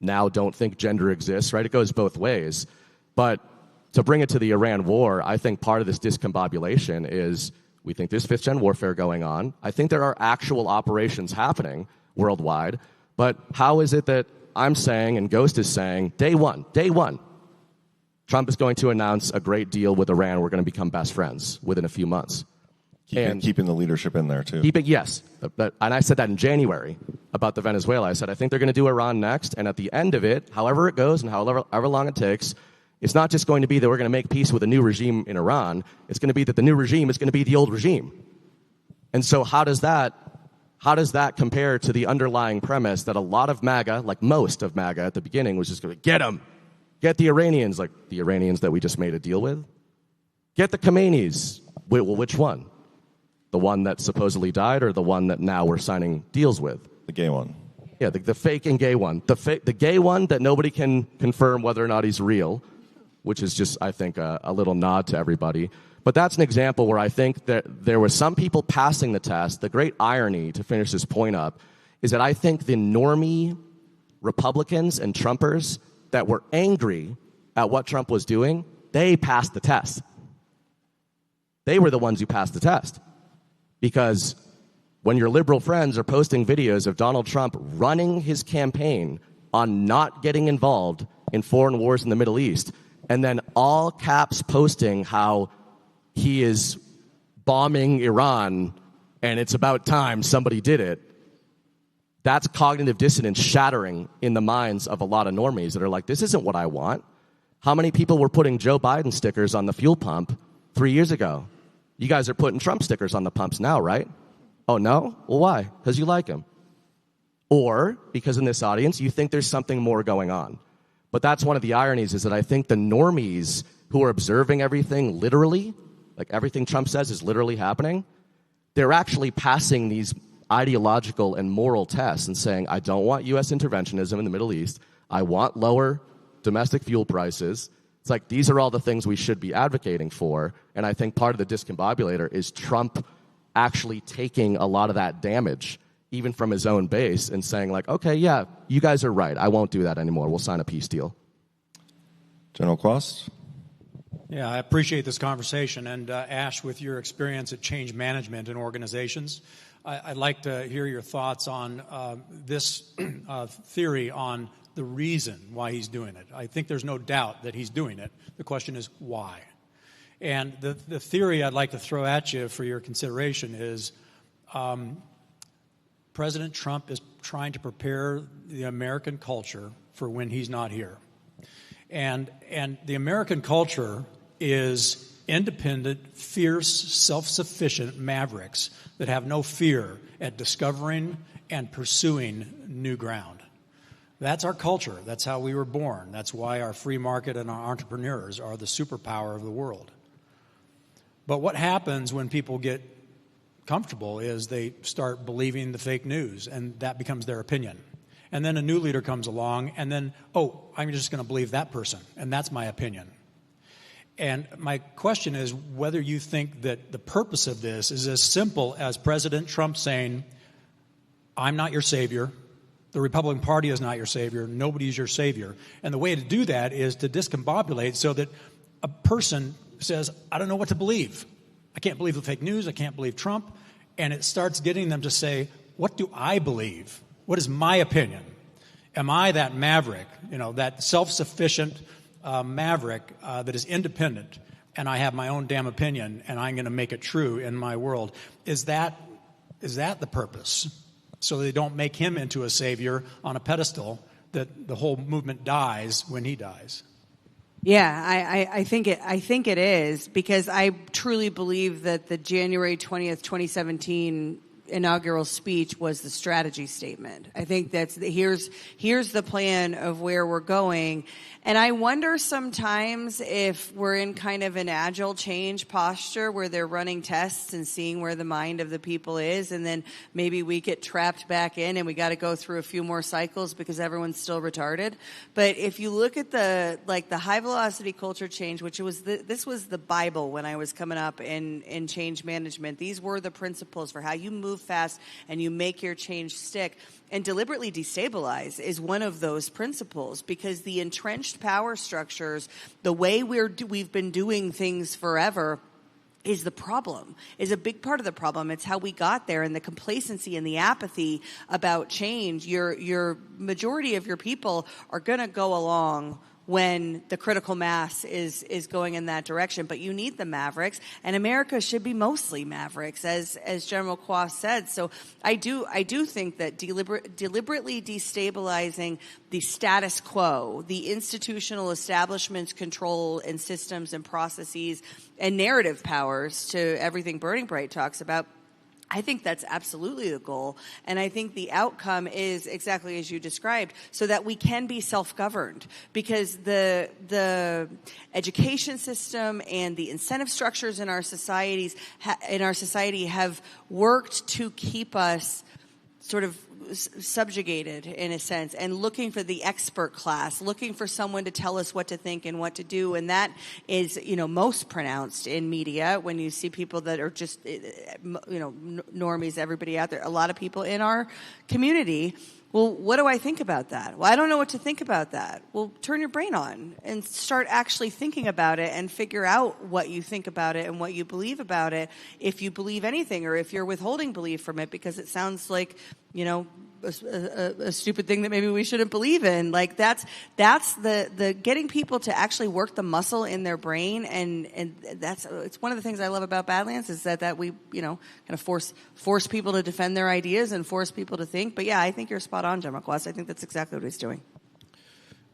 Speaker 11: now don't think gender exists, right? It goes both ways. But to bring it to the Iran war, I think part of this discombobulation is we think there's 5th-gen warfare going on. I think there are actual operations happening worldwide. But how is it that I'm saying and Ghost is saying, day one, Trump is going to announce a great deal with Iran. We're going to become best friends within a few months.
Speaker 10: Keeping the leadership in there, too.
Speaker 11: Yes. And I said that in January about the Venezuela. I said, I think they're going to do Iran next. And at the end of it, however it goes and however long it takes, it's not just going to be that we're going to make peace with a new regime in Iran. It's going to be that the new regime is going to be the old regime. And so how does that compare to the underlying premise that a lot of MAGA, like most of MAGA at the beginning, was just going to get them. Get the Iranians, like the Iranians that we just made a deal with. Get the Khomeinis. Wait, well, which one? The one that supposedly died or the one that now we're signing deals with?
Speaker 10: The gay one.
Speaker 11: Yeah, the fake and gay one. The gay one that nobody can confirm whether or not he's real, which is just, I think, a little nod to everybody. But that's an example where I think that there were some people passing the test. The great irony, to finish this point up, is that I think the normie Republicans and Trumpers that were angry at what Trump was doing, they passed the test. They were the ones who passed the test. Because when your liberal friends are posting videos of Donald Trump running his campaign on not getting involved in foreign wars in the Middle East, and then all caps posting how he is bombing Iran and it's about time somebody did it, that's cognitive dissonance shattering in the minds of a lot of normies that are like, this isn't what I want. How many people were putting Joe Biden stickers on the fuel pump 3 years ago? You guys are putting Trump stickers on the pumps now, right? Oh, no? Well, why? Because you like him. Or because in this audience, you think there's something more going on. But that's one of the ironies, is that I think the normies who are observing everything literally, like everything Trump says is literally happening, they're actually passing these ideological and moral tests and saying, I don't want U.S. interventionism in the Middle East. I want lower domestic fuel prices. It's like, these are all the things we should be advocating for. And I think part of the discombobulator is Trump actually taking a lot of that damage, even from his own base, and saying like, okay, yeah, you guys are right. I won't do that anymore. We'll sign a peace deal.
Speaker 10: General Quast?
Speaker 12: Yeah, I appreciate this conversation. And Ash, with your experience at change management in organizations, I'd like to hear your thoughts on this theory on the reason why he's doing it. I think there's no doubt that he's doing it. The question is why. And the theory I'd like to throw at you for your consideration is President Trump is trying to prepare the American culture for when he's not here. And the American culture is independent, fierce, self-sufficient mavericks that have no fear at discovering and pursuing new ground. That's our culture. That's how we were born. That's why our free market and our entrepreneurs are the superpower of the world. But what happens when people get comfortable is they start believing the fake news, and that becomes their opinion. And then a new leader comes along, and then, I'm just going to believe that person, and that's my opinion. And my question is whether you think that the purpose of this is as simple as President Trump saying, I'm not your savior, the Republican Party is not your savior, nobody's your savior. And the way to do that is to discombobulate so that a person says, I don't know what to believe. I can't believe the fake news, I can't believe Trump. And it starts getting them to say, what do I believe? What is my opinion? Am I that maverick, that self-sufficient maverick that is independent, and I have my own damn opinion, and I'm going to make it true in my world? Is that the purpose? So they don't make him into a savior on a pedestal that the whole movement dies when he dies.
Speaker 2: Yeah, I think it is, because I truly believe that the January 20th, 2017 inaugural speech was the strategy statement. I think here's the plan of where we're going. And I wonder sometimes if we're in kind of an agile change posture where they're running tests and seeing where the mind of the people is, and then maybe we get trapped back in and we got to go through a few more cycles because everyone's still retarded. But if you look at the high velocity culture change, which this was the Bible when I was coming up in change management. These were the principles for how you move fast and you make your change stick. And deliberately destabilize is one of those principles, because the entrenched power structures, the way we've been doing things forever, is the problem, is a big part of the problem. It's how we got there, and the complacency and the apathy about change. Your majority of your people are going to go along when the critical mass is going in that direction. But you need the mavericks, and America should be mostly mavericks, as General Quast said. So I do think that deliberately destabilizing the status quo, the institutional establishment's control and systems and processes and narrative powers to everything Burning Bright talks about, I think that's absolutely the goal. And I think the outcome is exactly as you described, so that we can be self-governed, because the education system and the incentive structures in our society have worked to keep us sort of subjugated in a sense, and looking for the expert class, looking for someone to tell us what to think and what to do. And that is, most pronounced in media when you see people that are just, normies, everybody out there, a lot of people in our community. Well, what do I think about that? Well, I don't know what to think about that. Well, turn your brain on and start actually thinking about it and figure out what you think about it and what you believe about it, if you believe anything, or if you're withholding belief from it because it sounds like, a stupid thing that maybe we shouldn't believe in. Like that's the getting people to actually work the muscle in their brain, and it's one of the things I love about Badlands is that we kind of force people to defend their ideas and force people to think. But yeah, I think you're spot on, General Quast. I think that's exactly what he's doing.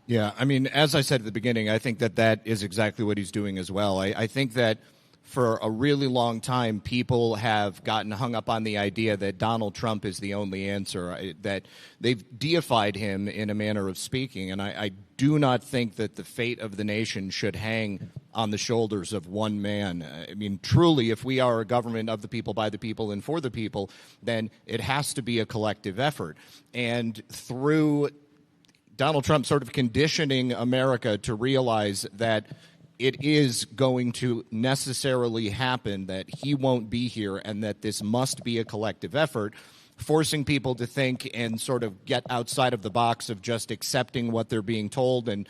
Speaker 7: Yeah, I mean, as I said at the beginning, I think that is exactly what he's doing as well. I think that for a really long time, people have gotten hung up on the idea that Donald Trump is the only answer, that they've deified him in a manner of speaking. And I do not think that the fate of the nation should hang on the shoulders of one man. I mean, truly, if we are a government of the people, by the people, and for the people, then it has to be a collective effort. And through Donald Trump sort of conditioning America to realize that it is going to necessarily happen, that he won't be here, and that this must be a collective effort, forcing people to think and sort of get outside of the box of just accepting what they're being told and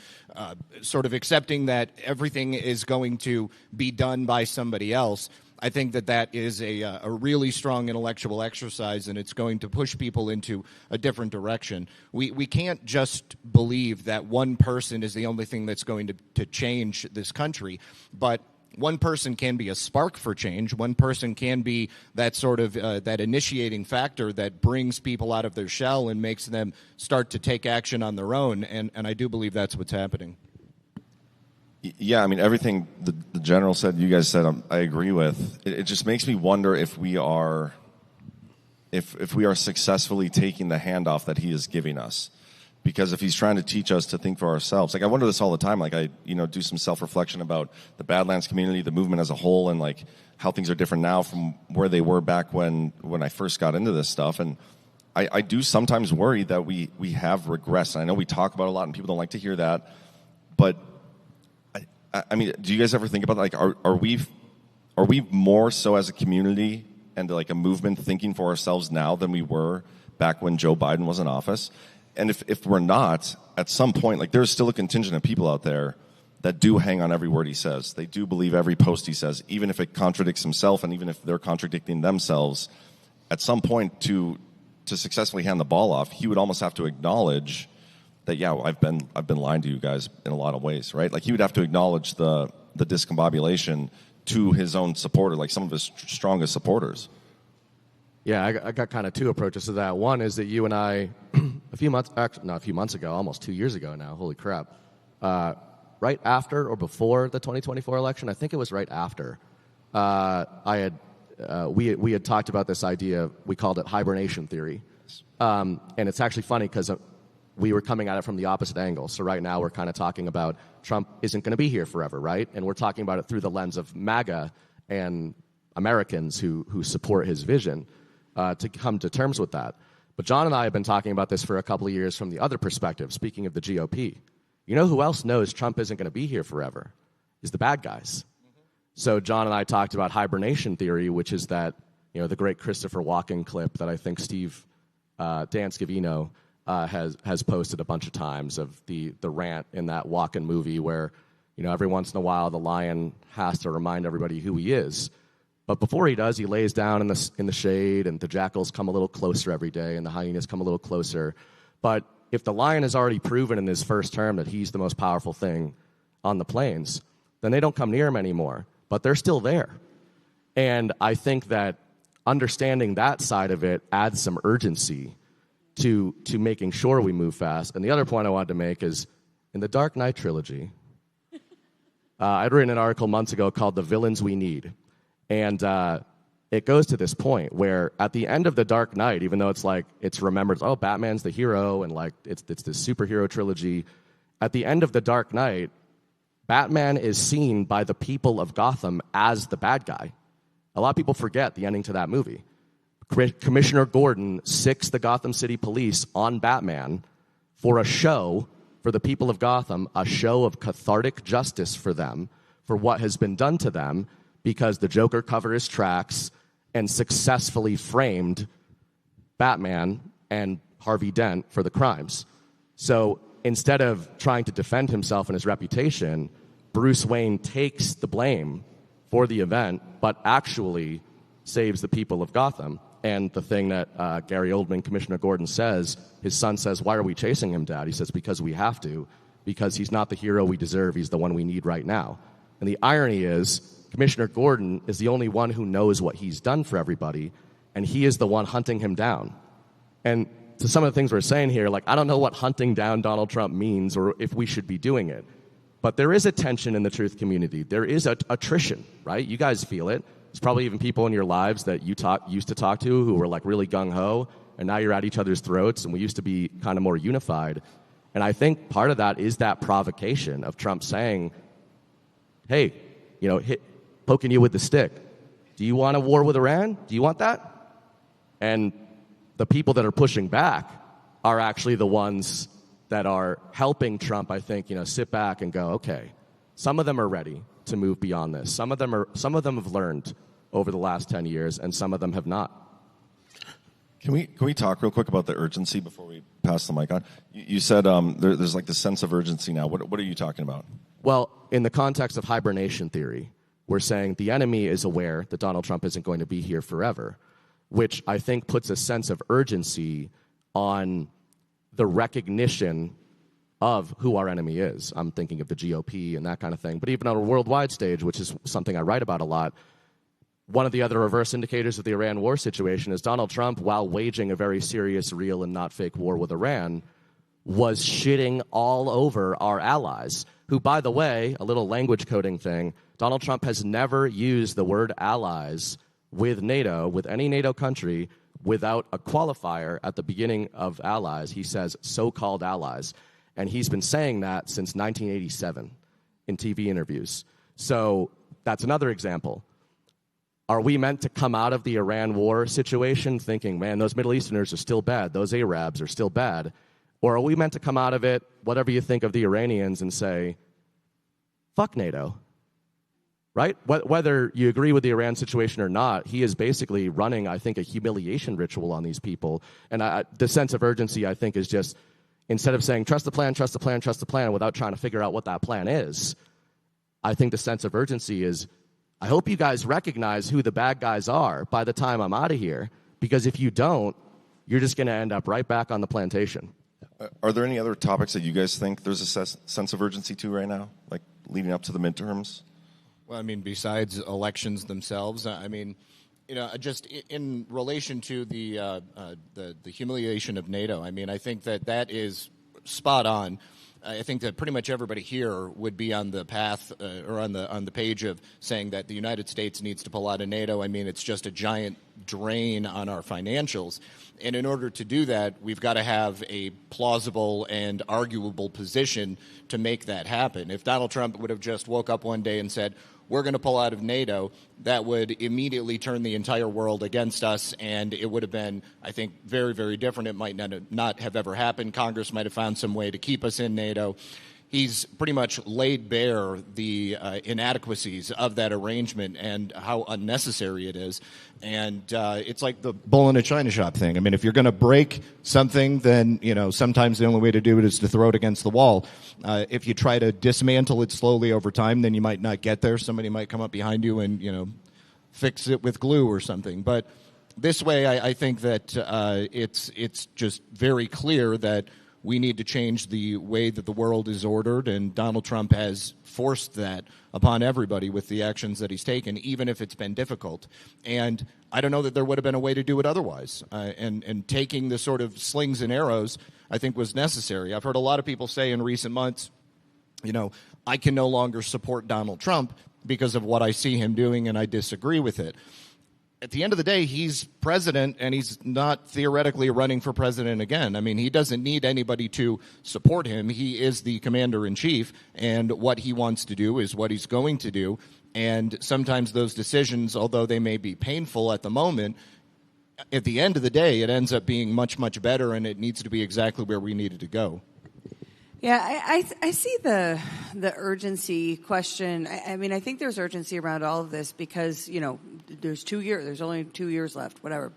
Speaker 7: sort of accepting that everything is going to be done by somebody else. I think that is a really strong intellectual exercise, and it's going to push people into a different direction. We can't just believe that one person is the only thing that's going to change this country, but one person can be a spark for change. One person can be that sort of that initiating factor that brings people out of their shell and makes them start to take action on their own, and I do believe that's what's happening.
Speaker 10: Yeah, I mean, everything the general said, you guys said, I agree with. It just makes me wonder if we are successfully taking the handoff that he is giving us. Because if he's trying to teach us to think for ourselves, like I wonder this all the time, like I do some self-reflection about the Badlands community, the movement as a whole, and like how things are different now from where they were back when I first got into this stuff. And I do sometimes worry that we have regressed. And I know we talk about it a lot and people don't like to hear that, but I mean, do you guys ever think about like are we more so as a community and like a movement thinking for ourselves now than we were back when Joe Biden was in office? And if we're not, at some point, like there's still a contingent of people out there that do hang on every word he says. They do believe every post he says, even if it contradicts himself and even if they're contradicting themselves. At some point, to successfully hand the ball off, he would almost have to acknowledge that, yeah, I've been lying to you guys in a lot of ways, right? Like he would have to acknowledge the discombobulation to his own supporter, like some of his strongest supporters.
Speaker 11: Yeah, I got kind of two approaches to that. One is that you and I, a few months ago, almost 2 years ago now, holy crap, right after or before the 2024 election, I think it was right after, we had talked about this idea, we called it hibernation theory. And it's actually funny because we were coming at it from the opposite angle. So right now we're kind of talking about Trump isn't going to be here forever, right? And we're talking about it through the lens of MAGA and Americans who support his vision. To come to terms with that. But John and I have been talking about this for a couple of years from the other perspective, speaking of the GOP. You know who else knows Trump isn't going to be here forever? Is the bad guys. So John and I talked about hibernation theory, which is that, the great Christopher Walken clip that I think Dan Scavino has posted a bunch of times of the rant in that Walken movie where, every once in a while the lion has to remind everybody who he is. But before he does, he lays down in the shade, and the jackals come a little closer every day, and the hyenas come a little closer. But if the lion has already proven in his first term that he's the most powerful thing on the plains, then they don't come near him anymore. But they're still there. And I think that understanding that side of it adds some urgency to making sure we move fast. And the other point I wanted to make is, in the Dark Knight trilogy, I'd written an article months ago called The Villains We Need. And it goes to this point where at the end of The Dark Knight, even though it's remembered, oh, Batman's the hero, and like it's this superhero trilogy, at the end of The Dark Knight, Batman is seen by the people of Gotham as the bad guy. A lot of people forget the ending to that movie. Commissioner Gordon sicks the Gotham City Police on Batman for a show for the people of Gotham, a show of cathartic justice for them, for what has been done to them, because the Joker covered his tracks and successfully framed Batman and Harvey Dent for the crimes. So instead of trying to defend himself and his reputation, Bruce Wayne takes the blame for the event, but actually saves the people of Gotham. And the thing that Gary Oldman, Commissioner Gordon, says, his son says, "Why are we chasing him, Dad?" He says, "Because we have to, because he's not the hero we deserve. He's the one we need right now." And the irony is, Commissioner Gordon is the only one who knows what he's done for everybody, and he is the one hunting him down. And to some of the things we're saying here, like, I don't know what hunting down Donald Trump means or if we should be doing it. But there is a tension in the truth community. There is attrition, right? You guys feel it. There's probably even people in your lives that you used to talk to who were like really gung-ho, and now you're at each other's throats, and we used to be kind of more unified. And I think part of that is that provocation of Trump saying, hey, poking you with the stick. Do you want a war with Iran? Do you want that? And the people that are pushing back are actually the ones that are helping Trump, I think, sit back and go, okay, some of them are ready to move beyond this. Some of them have learned over the last 10 years, and some of them have not.
Speaker 10: Can we talk real quick about the urgency before we pass the mic on? You said there's like this sense of urgency now. What are you talking about?
Speaker 11: Well, in the context of hibernation theory, we're saying the enemy is aware that Donald Trump isn't going to be here forever, which I think puts a sense of urgency on the recognition of who our enemy is. I'm thinking of the GOP and that kind of thing. But even on a worldwide stage, which is something I write about a lot, one of the other reverse indicators of the Iran war situation is Donald Trump, while waging a very serious, real, and not fake war with Iran, was shitting all over our allies, who, by the way, a little language coding thing, Donald Trump has never used the word allies with NATO, with any NATO country, without a qualifier at the beginning of allies. He says so-called allies. And he's been saying that since 1987 in TV interviews. So that's another example. Are we meant to come out of the Iran war situation thinking, man, those Middle Easterners are still bad, those Arabs are still bad? Or are we meant to come out of it, whatever you think of the Iranians, and say, fuck NATO? Right? Whether you agree with the Iran situation or not, he is basically running, I think, a humiliation ritual on these people. And the sense of urgency, I think, is just, instead of saying, trust the plan, trust the plan, trust the plan, without trying to figure out what that plan is, I think the sense of urgency is, I hope you guys recognize who the bad guys are by the time I'm out of here, because if you don't, you're just going to end up right back on the plantation.
Speaker 10: Are there any other topics that you guys think there's a sense of urgency to right now, like leading up to the midterms?
Speaker 7: Well, I mean, besides elections themselves, I mean, just in relation to the humiliation of NATO, I mean, I think that is spot on. I think that pretty much everybody here would be on the path or on the page of saying that the United States needs to pull out of NATO. I mean, it's just a giant drain on our financials. And in order to do that, we've got to have a plausible and arguable position to make that happen. If Donald Trump would have just woke up one day and said, we're going to pull out of NATO, that would immediately turn the entire world against us, and it would have been, I think, very, very different. It might not have ever happened. Congress might have found some way to keep us in NATO. He's pretty much laid bare the inadequacies of that arrangement and how unnecessary it is. And it's like the bull in a china shop thing. I mean, if you're going to break something, then, sometimes the only way to do it is to throw it against the wall. If you try to dismantle it slowly over time, then you might not get there. Somebody might come up behind you and, fix it with glue or something. But this way, I think that it's just very clear that we need to change the way that the world is ordered, and Donald Trump has forced that upon everybody with the actions that he's taken, even if it's been difficult. And I don't know that there would have been a way to do it otherwise. And taking the sort of slings and arrows, I think, was necessary. I've heard a lot of people say in recent months, I can no longer support Donald Trump because of what I see him doing, and I disagree with it. At the end of the day, he's president, and he's not theoretically running for president again. I mean, he doesn't need anybody to support him. He is the commander-in-chief, and what he wants to do is what he's going to do. And sometimes those decisions, although they may be painful at the moment, at the end of the day, it ends up being much, much better, and it needs to be exactly where we needed to go.
Speaker 2: Yeah, I see the urgency question. I mean, I think there's urgency around all of this because, there's 2 years, there's only 2 years left, whatever.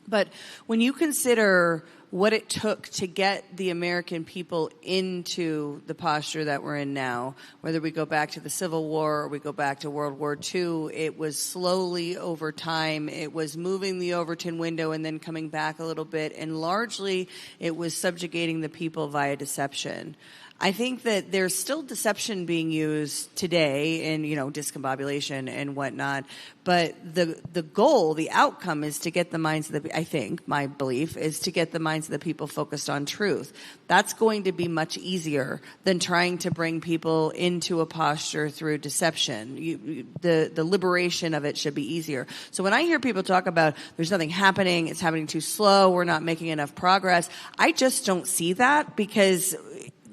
Speaker 2: But when you consider what it took to get the American people into the posture that we're in now, whether we go back to the Civil War or we go back to World War II, it was slowly over time. It was moving the Overton window and then coming back a little bit. And largely, it was subjugating the people via deception. I think that there's still deception being used today in, discombobulation and whatnot. But the goal, the outcome is to get the minds of I think, my belief, is to get the minds of the people focused on truth. That's going to be much easier than trying to bring people into a posture through deception. The liberation of it should be easier. So when I hear people talk about there's nothing happening, it's happening too slow, we're not making enough progress, I just don't see that because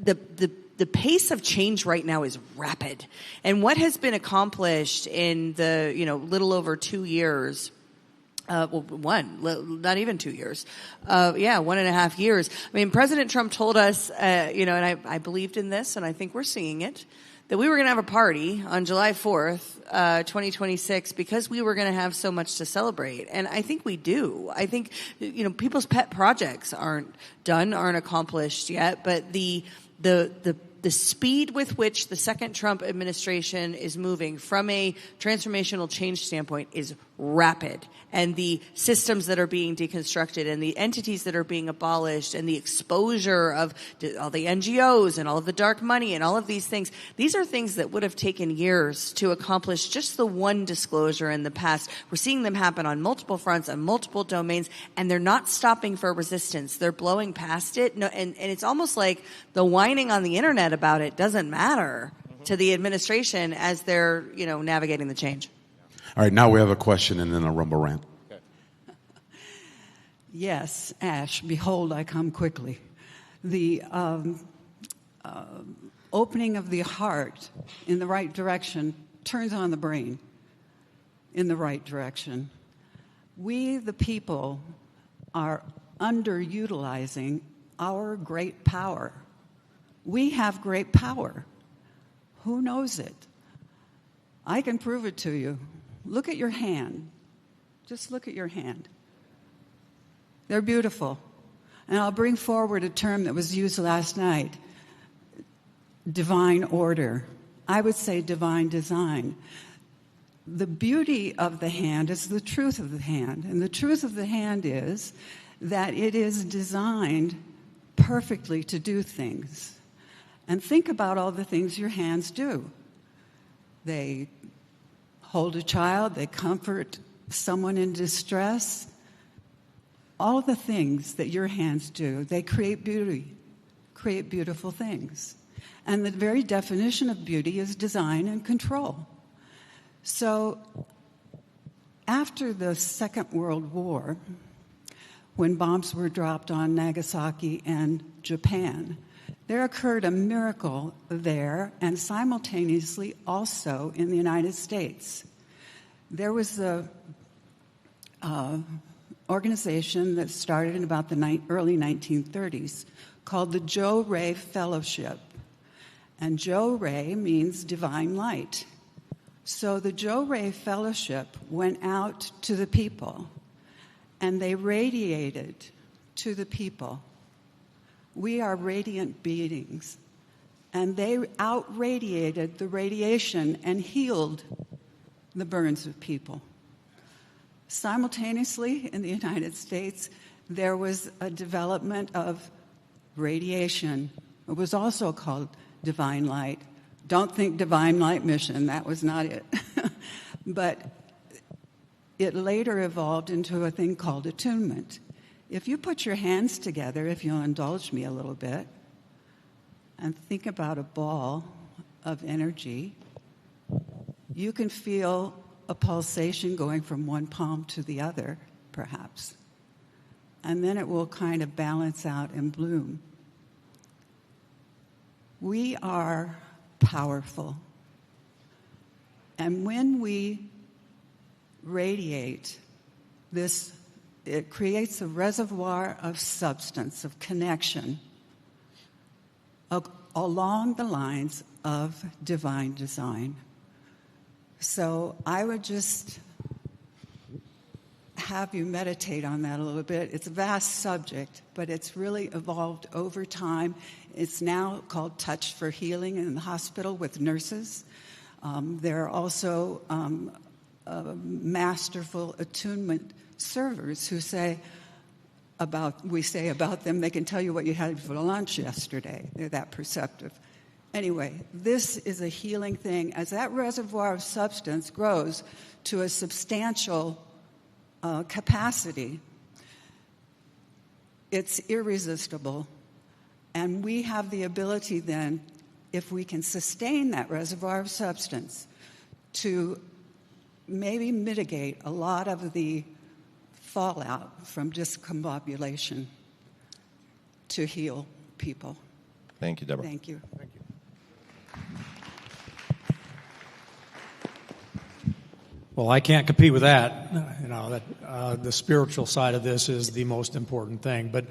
Speaker 2: the pace of change right now is rapid. And what has been accomplished in the, little over 2 years, not even 2 years. 1.5 years. I mean, President Trump told us, and I believed in this, and I think we're seeing it, that we were going to have a party on July 4th, 2026, because we were going to have so much to celebrate. And I think we do. I think, people's pet projects aren't done, aren't accomplished yet, but the speed with which the second Trump administration is moving from a transformational change standpoint is rapid. And the systems that are being deconstructed and the entities that are being abolished and the exposure of all the NGOs and all of the dark money and all of these things, these are things that would have taken years to accomplish just the one disclosure in the past. We're seeing them happen on multiple fronts, on multiple domains, and they're not stopping for resistance. They're blowing past it. No, and it's almost like the whining on the internet about it doesn't matter to the administration as they're, navigating the change.
Speaker 13: All right, now we have a question and then a rumble rant.
Speaker 14: Yes, Ashe, behold, I come quickly. The opening of the heart in the right direction turns on the brain in the right direction. We, the people, are underutilizing our great power. We have great power. Who knows it? I can prove it to you. Look at your hand. Just look at your hand. They're beautiful. And I'll bring forward a term that was used last night, divine order. I would say divine design. The beauty of the hand is the truth of the hand. And the truth of the hand is that it is designed perfectly to do things. And think about all the things your hands do. They hold a child, they comfort someone in distress. All the things that your hands do, they create beauty, create beautiful things. And the very definition of beauty is design and control. So after the Second World War, when bombs were dropped on Nagasaki and Japan, there occurred a miracle there and simultaneously also in the United States. There was a organization that started in about the early 1930s called the Joe Ray Fellowship. And Joe Ray means divine light. So the Joe Ray Fellowship went out to the people and they radiated to the people. We are radiant beings. And they out-radiated the radiation and healed the burns of people. Simultaneously, in the United States, there was a development of radiation. It was also called divine light. Don't think divine light mission, that was not it. But it later evolved into a thing called attunement. If you put your hands together, if you'll indulge me a little bit, and think about a ball of energy, you can feel a pulsation going from one palm to the other, perhaps. And then it will kind of balance out and bloom. We are powerful. And when we radiate this, it creates a reservoir of substance, of connection, along the lines of divine design. So I would just have you meditate on that a little bit. It's a vast subject, but it's really evolved over time. It's now called Touch for Healing in the hospital with nurses. There are also masterful attunement servers who say about them, they can tell you what you had for lunch yesterday. They're that perceptive. Anyway, this is a healing thing. As that reservoir of substance grows to a substantial capacity, it's irresistible. And we have the ability then, if we can sustain that reservoir of substance, to maybe mitigate a lot of the fallout from discombobulation to heal people.
Speaker 10: Thank you, Deborah.
Speaker 14: Thank you. Thank you.
Speaker 12: Well, I can't compete with that. The spiritual side of this is the most important thing. But,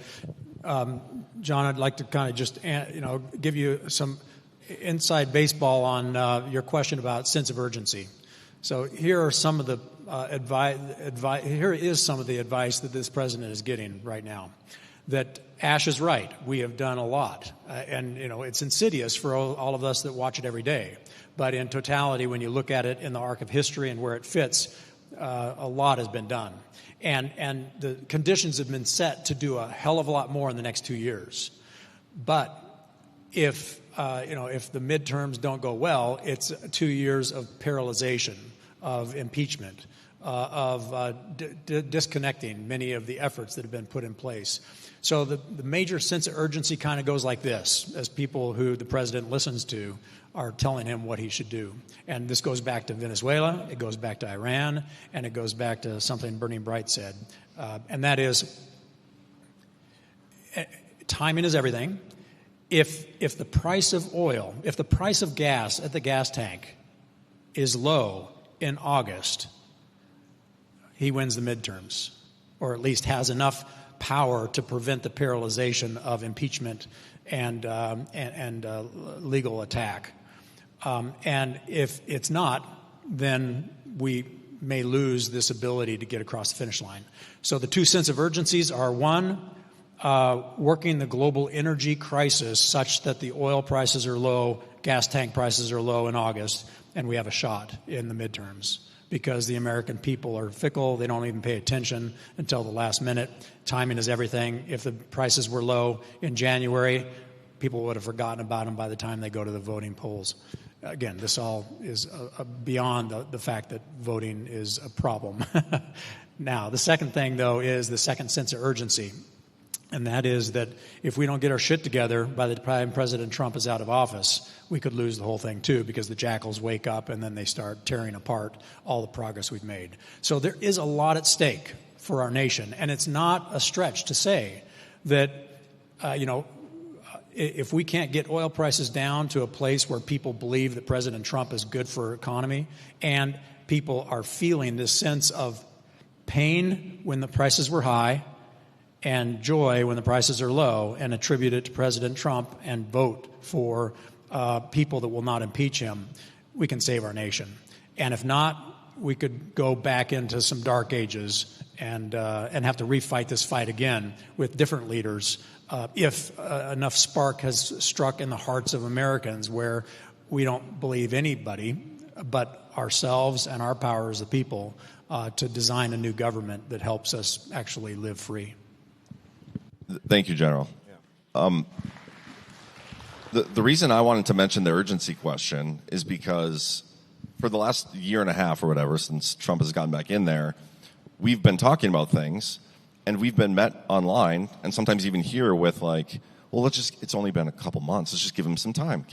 Speaker 12: John, I'd like to kind of just, give you some inside baseball on your question about sense of urgency. So here are some of the Here is some of the advice that this president is getting right now. That ASHE is right. We have done a lot, and it's insidious for all of us that watch it every day. But in totality, when you look at it in the arc of history and where it fits, a lot has been done, and the conditions have been set to do a hell of a lot more in the next 2 years. But if the midterms don't go well, it's 2 years of paralyzation, of impeachment, of disconnecting many of the efforts that have been put in place. So the major sense of urgency kind of goes like this, as people who the president listens to are telling him what he should do. And this goes back to Venezuela, it goes back to Iran, and it goes back to something Bernie Bright said. And that is, timing is everything. If the price of oil, if the price of gas at the gas tank is low in August, he wins the midterms, or at least has enough power to prevent the paralyzation of impeachment and legal attack. And if it's not, then we may lose this ability to get across the finish line. So the two sense of urgencies are, one, working the global energy crisis such that the oil prices are low, gas tank prices are low in August, and we have a shot in the midterms. Because the American people are fickle. They don't even pay attention until the last minute. Timing is everything. If the prices were low in January, people would have forgotten about them by the time they go to the voting polls. Again, this all is beyond the fact that voting is a problem. Now, the second thing, though, is the second sense of urgency. And that is that if we don't get our shit together by the time President Trump is out of office, we could lose the whole thing too, because the jackals wake up and then they start tearing apart all the progress we've made. So there is a lot at stake for our nation, and it's not a stretch to say that, if we can't get oil prices down to a place where people believe that President Trump is good for our economy, and people are feeling this sense of pain when the prices were high, and joy when the prices are low, and attribute it to President Trump and vote for people that will not impeach him, we can save our nation. And if not, we could go back into some dark ages and have to refight this fight again with different leaders if enough spark has struck in the hearts of Americans where we don't believe anybody but ourselves and our power as the people to design a new government that helps us actually live free.
Speaker 10: Thank you, General. The reason I wanted to mention the urgency question is because for the last year and a half or whatever, since Trump has gotten back in there, we've been talking about things, and we've been met online, and sometimes even here with like, well, it's only been a couple months. Let's just give him some time.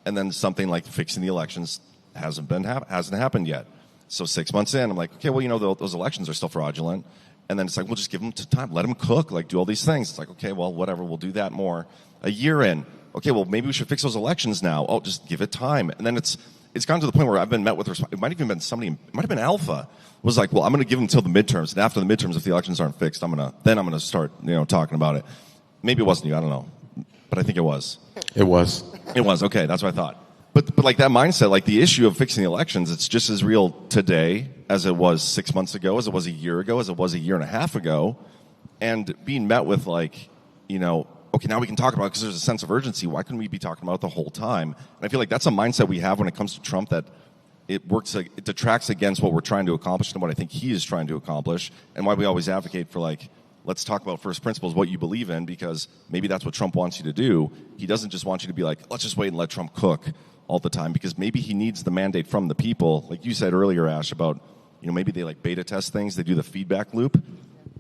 Speaker 10: And then something like fixing the elections hasn't happened yet. So 6 months in, I'm like, okay, well, those elections are still fraudulent. And then it's like, we'll just give them time, let them cook, like do all these things. It's like, okay, well, whatever, we'll do that more. A year in, okay, well, maybe we should fix those elections now. Oh, just give it time. And then it's gotten to the point where I've been met with, it might have been Alpha, was like, well, I'm going to give them until the midterms. And after the midterms, if the elections aren't fixed, I'm going to start, talking about it. Maybe it wasn't you, I don't know. But I think it was.
Speaker 13: It was.
Speaker 10: It was, okay, that's what I thought. But like that mindset, like the issue of fixing the elections, it's just as real today as it was 6 months ago, as it was a year ago, as it was a year and a half ago. And being met with like, okay, now we can talk about it because there's a sense of urgency. Why couldn't we be talking about it the whole time? And I feel like that's a mindset we have when it comes to Trump, that it detracts against what we're trying to accomplish and what I think he is trying to accomplish, and why we always advocate for like, let's talk about first principles, what you believe in, because maybe that's what Trump wants you to do. He doesn't just want you to be like, let's just wait and let Trump cook all the time, because maybe he needs the mandate from the people. Like you said earlier, Ash, about, maybe they like beta test things, they do the feedback loop.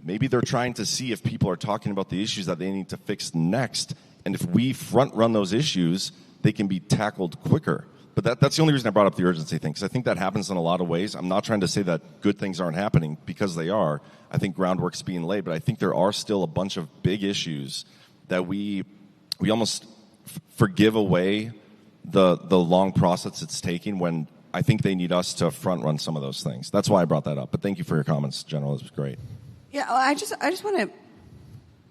Speaker 10: Maybe they're trying to see if people are talking about the issues that they need to fix next, and if we front run those issues, they can be tackled quicker. But that's the only reason I brought up the urgency thing, because I think that happens in a lot of ways. I'm not trying to say that good things aren't happening, because they are. I think groundwork's being laid, but I think there are still a bunch of big issues that we almost forgive away the long process it's taking, when I think they need us to front run some of those things. That's why I brought that up. But thank you for your comments, General. This was great.
Speaker 2: Yeah, I just want to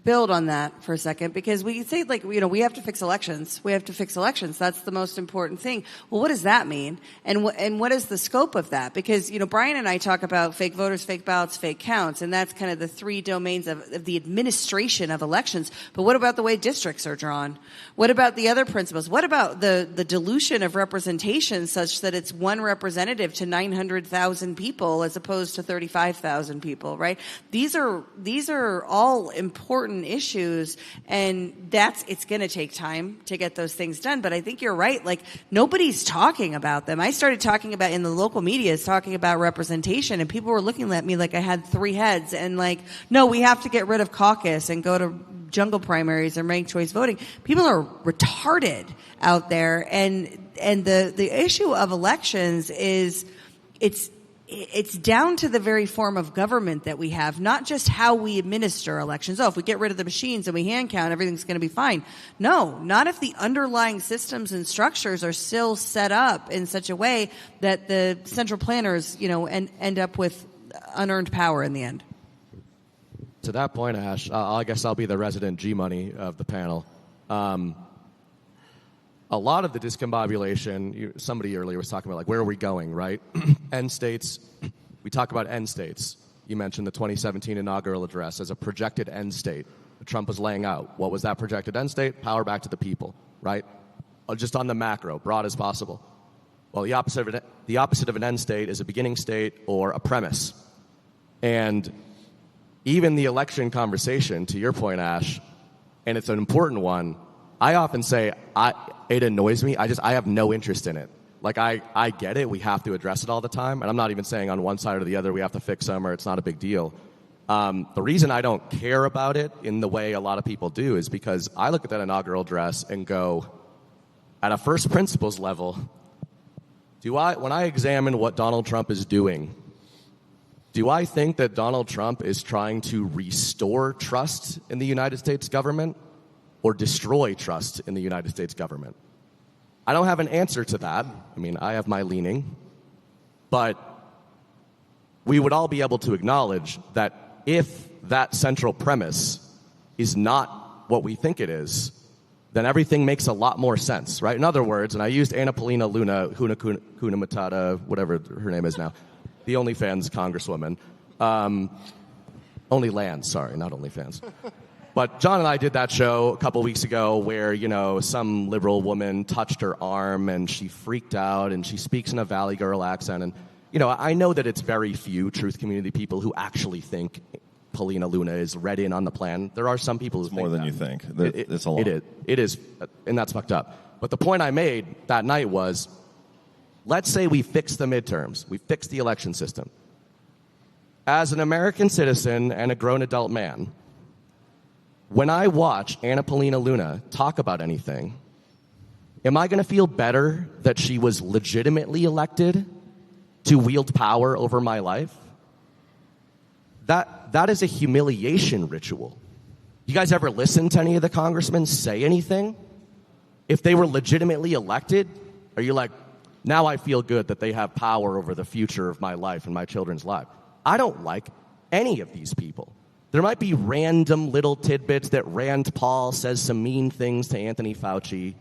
Speaker 2: build on that for a second, because we say, like, we have to fix elections. We have to fix elections. That's the most important thing. Well, what does that mean? And what is the scope of that? Because, Brian and I talk about fake voters, fake ballots, fake counts, and that's kind of the three domains of the administration of elections. But what about the way districts are drawn? What about the other principles? What about the dilution of representation such that it's one representative to 900,000 people as opposed to 35,000 people, right? These are all important issues, and it's going to take time to get those things done. But I think you're right. Like, nobody's talking about them. I started talking about, in the local media, talking about representation, and people were looking at me like I had three heads, and like, no, we have to get rid of caucus and go to jungle primaries and ranked choice voting. People are retarded out there, and the issue of elections is it's down to the very form of government that we have, not just how we administer elections. Oh, if we get rid of the machines and we hand count, everything's going to be fine. No, not if the underlying systems and structures are still set up in such a way that the central planners, end up with unearned power in the end.
Speaker 11: To that point, Ash, I guess I'll be the resident G-money of the panel. A lot of the discombobulation, somebody earlier was talking about, like, where are we going, right? End states. We talk about end states. You mentioned the 2017 inaugural address as a projected end state that Trump was laying out. What was that projected end state? Power back to the people, right? Just on the macro, broad as possible. Well, the opposite of an end state is a beginning state or a premise. And even the election conversation, to your point, Ash, and it's an important one, I often say it annoys me. I have no interest in it. Like, I get it. We have to address it all the time. And I'm not even saying on one side or the other we have to fix them or it's not a big deal. The reason I don't care about it in the way a lot of people do is because I look at that inaugural address and go, at a first principles level, when I examine what Donald Trump is doing, do I think that Donald Trump is trying to restore trust in the United States government or destroy trust in the United States government? I don't have an answer to that. I mean, I have my leaning. But we would all be able to acknowledge that if that central premise is not what we think it is, then everything makes a lot more sense, right? In other words, and I used Anna Paulina Luna, Kuna Matata, whatever her name is now, the OnlyFans congresswoman. OnlyLands, sorry, not OnlyFans. But John and I did that show a couple weeks ago where, some liberal woman touched her arm and she freaked out and she speaks in a Valley Girl accent. And, I know that it's very few truth community people who actually think Paulina Luna is read in on the plan. There are some people who think
Speaker 10: more than
Speaker 11: that.
Speaker 10: you think. It's a lot.
Speaker 11: It is, and that's fucked up. But the point I made that night was, let's say we fix the midterms. We fix the election system. As an American citizen and a grown adult man, when I watch Anna Paulina Luna talk about anything, am I going to feel better that she was legitimately elected to wield power over my life? That is a humiliation ritual. You guys ever listen to any of the congressmen say anything? If they were legitimately elected, are you like, now I feel good that they have power over the future of my life and my children's life? I don't like any of these people. There might be random little tidbits that Rand Paul says some mean things to Anthony Fauci,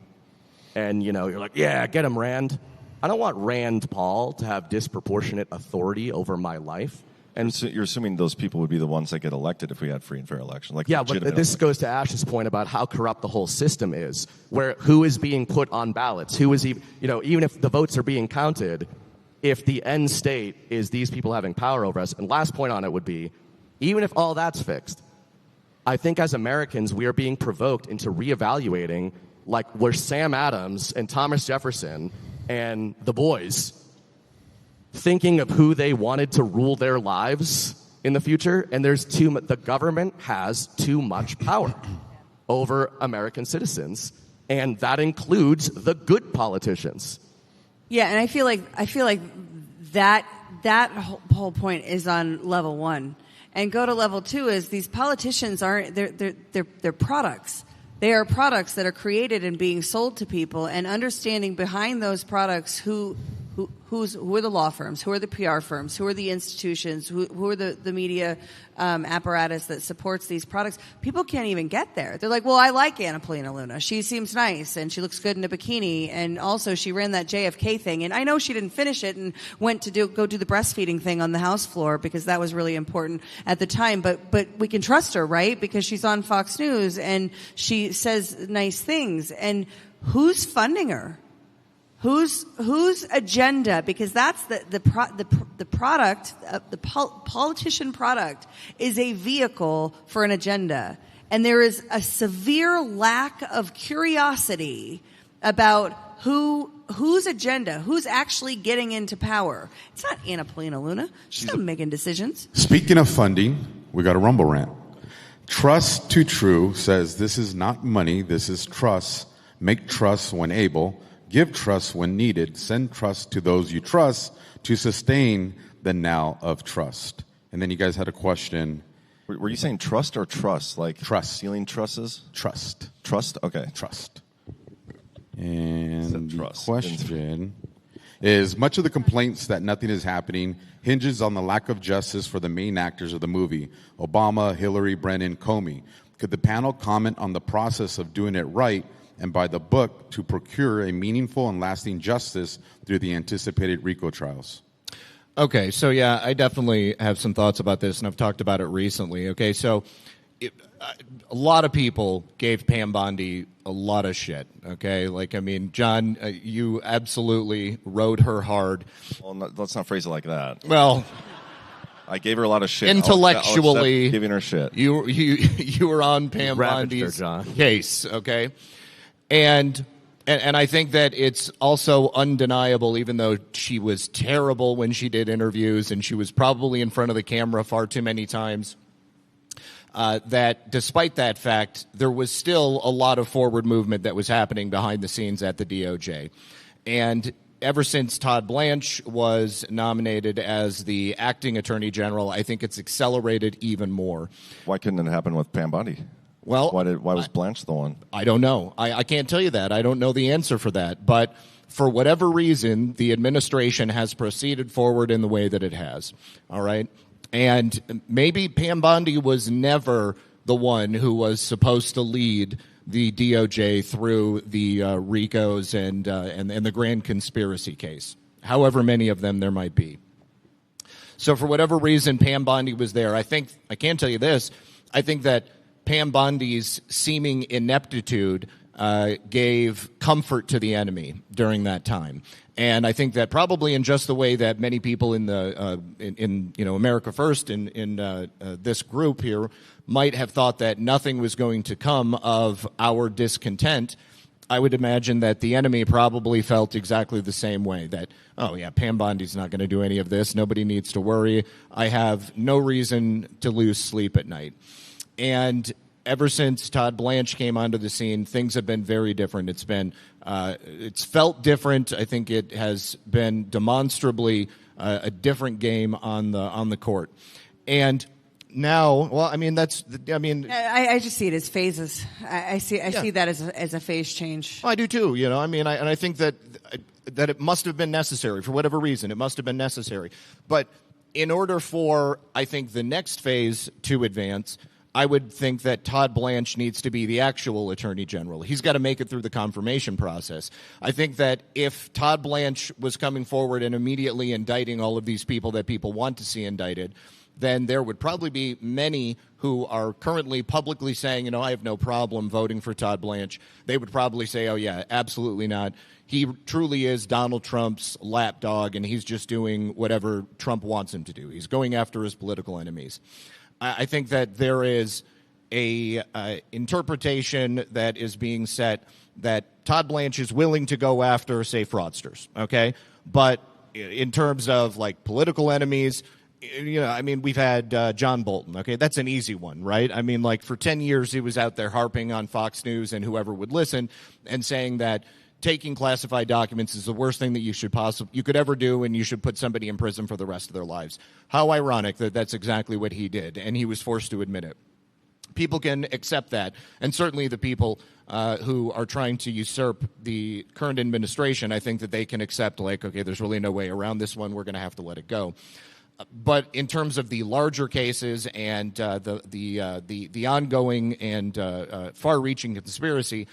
Speaker 11: and, you're like, yeah, get him, Rand. I don't want Rand Paul to have disproportionate authority over my life.
Speaker 10: And so you're assuming those people would be the ones that get elected if we had free and fair election.
Speaker 11: Yeah, but this goes to Ash's point about how corrupt the whole system is, where who is being put on ballots, who is, even if the votes are being counted, if the end state is these people having power over us. And last point on it would be, even if all that's fixed, I think as Americans we are being provoked into reevaluating, like, where Sam Adams and Thomas Jefferson and the boys thinking of who they wanted to rule their lives in the future, and the government has too much power over American citizens, and that includes the good politicians.
Speaker 2: Yeah, and I feel like that whole point is on level one. And go to level two is these politicians they're products. They are products that are created and being sold to people, and understanding behind those products who who are the law firms? Who are the PR firms? Who are the institutions? Who are the media apparatus that supports these products? People can't even get there. They're like, well, I like Anna Polina Luna. She seems nice, and she looks good in a bikini, and also she ran that JFK thing, and I know she didn't finish it and went to go do the breastfeeding thing on the House floor because that was really important at the time, but we can trust her, right? Because she's on Fox News, and she says nice things. And who's funding her? Whose agenda? Because that's the product, the politician product is a vehicle for an agenda, and there is a severe lack of curiosity about whose agenda, who's actually getting into power. It's not Anna Polina Luna. She's not making decisions.
Speaker 13: Speaking of funding, we got a rumble rant. Trust to True says this is not money, this is trust. Make trust when able. Give trust when needed. Send trust to those you trust to sustain the now of trust. And then you guys had a question.
Speaker 10: Were you saying trust or truss? Like
Speaker 13: trust.
Speaker 10: Ceiling trusses?
Speaker 13: Trust.
Speaker 10: Trust? Okay.
Speaker 13: Trust. And the question is, much of the complaints that nothing is happening hinges on the lack of justice for the main actors of the movie, Obama, Hillary, Brennan, Comey. Could the panel comment on the process of doing it right and by the book to procure a meaningful and lasting justice through the anticipated RICO trials?
Speaker 7: Okay, so yeah, I definitely have some thoughts about this, and I've talked about it recently. Okay, so a lot of people gave Pam Bondi a lot of shit. Okay, like, I mean, John, you absolutely rode her hard.
Speaker 10: Well, let's not phrase it like that.
Speaker 7: Well,
Speaker 10: I gave her a lot of shit.
Speaker 7: Intellectually,
Speaker 10: I'll giving her shit.
Speaker 7: You were on Pam Bondi's case. Okay. And I think that it's also undeniable, even though she was terrible when she did interviews and she was probably in front of the camera far too many times, that despite that fact, there was still a lot of forward movement that was happening behind the scenes at the DOJ. And ever since Todd Blanche was nominated as the acting attorney general, I think it's accelerated even more.
Speaker 10: Why couldn't it happen with Pam Bondi?
Speaker 7: Well,
Speaker 10: why was Blanche the one?
Speaker 7: I don't know. I can't tell you that. I don't know the answer for that. But for whatever reason, the administration has proceeded forward in the way that it has. All right? And maybe Pam Bondi was never the one who was supposed to lead the DOJ through the RICOs and the grand conspiracy case, however many of them there might be. So for whatever reason, Pam Bondi was there. I can tell you this. I think that Pam Bondi's seeming ineptitude gave comfort to the enemy during that time. And I think that probably in just the way that many people in the in America First in this group here might have thought that nothing was going to come of our discontent, I would imagine that the enemy probably felt exactly the same way, that, oh yeah, Pam Bondi's not going to do any of this. Nobody needs to worry. I have no reason to lose sleep at night. And ever since Todd Blanche came onto the scene, things have been very different. It's felt different. I think it has been demonstrably a different game on the court. And now, well, I mean, I
Speaker 2: just see it as phases. I see that as a phase change.
Speaker 7: Well, I do too. I think that it must have been necessary for whatever reason. It must have been necessary. But in order for, I think, the next phase to advance, I would think that Todd Blanche needs to be the actual attorney general. He's got to make it through the confirmation process. I think that if Todd Blanche was coming forward and immediately indicting all of these people that people want to see indicted, then there would probably be many who are currently publicly saying, I have no problem voting for Todd Blanche. They would probably say, oh, yeah, absolutely not. He truly is Donald Trump's lapdog, and he's just doing whatever Trump wants him to do. He's going after his political enemies. I think that there is a interpretation that is being set that Todd Blanche is willing to go after, say, fraudsters, okay? But in terms of, like, political enemies, we've had John Bolton, okay? That's an easy one, right? I mean, like, for 10 years he was out there harping on Fox News and whoever would listen and saying that taking classified documents is the worst thing that you could ever do, and you should put somebody in prison for the rest of their lives. How ironic that that's exactly what he did, and he was forced to admit it. People can accept that. And certainly the people who are trying to usurp the current administration, I think that they can accept, like, okay, there's really no way around this one. We're going to have to let it go. But in terms of the larger cases and the ongoing and far-reaching conspiracy,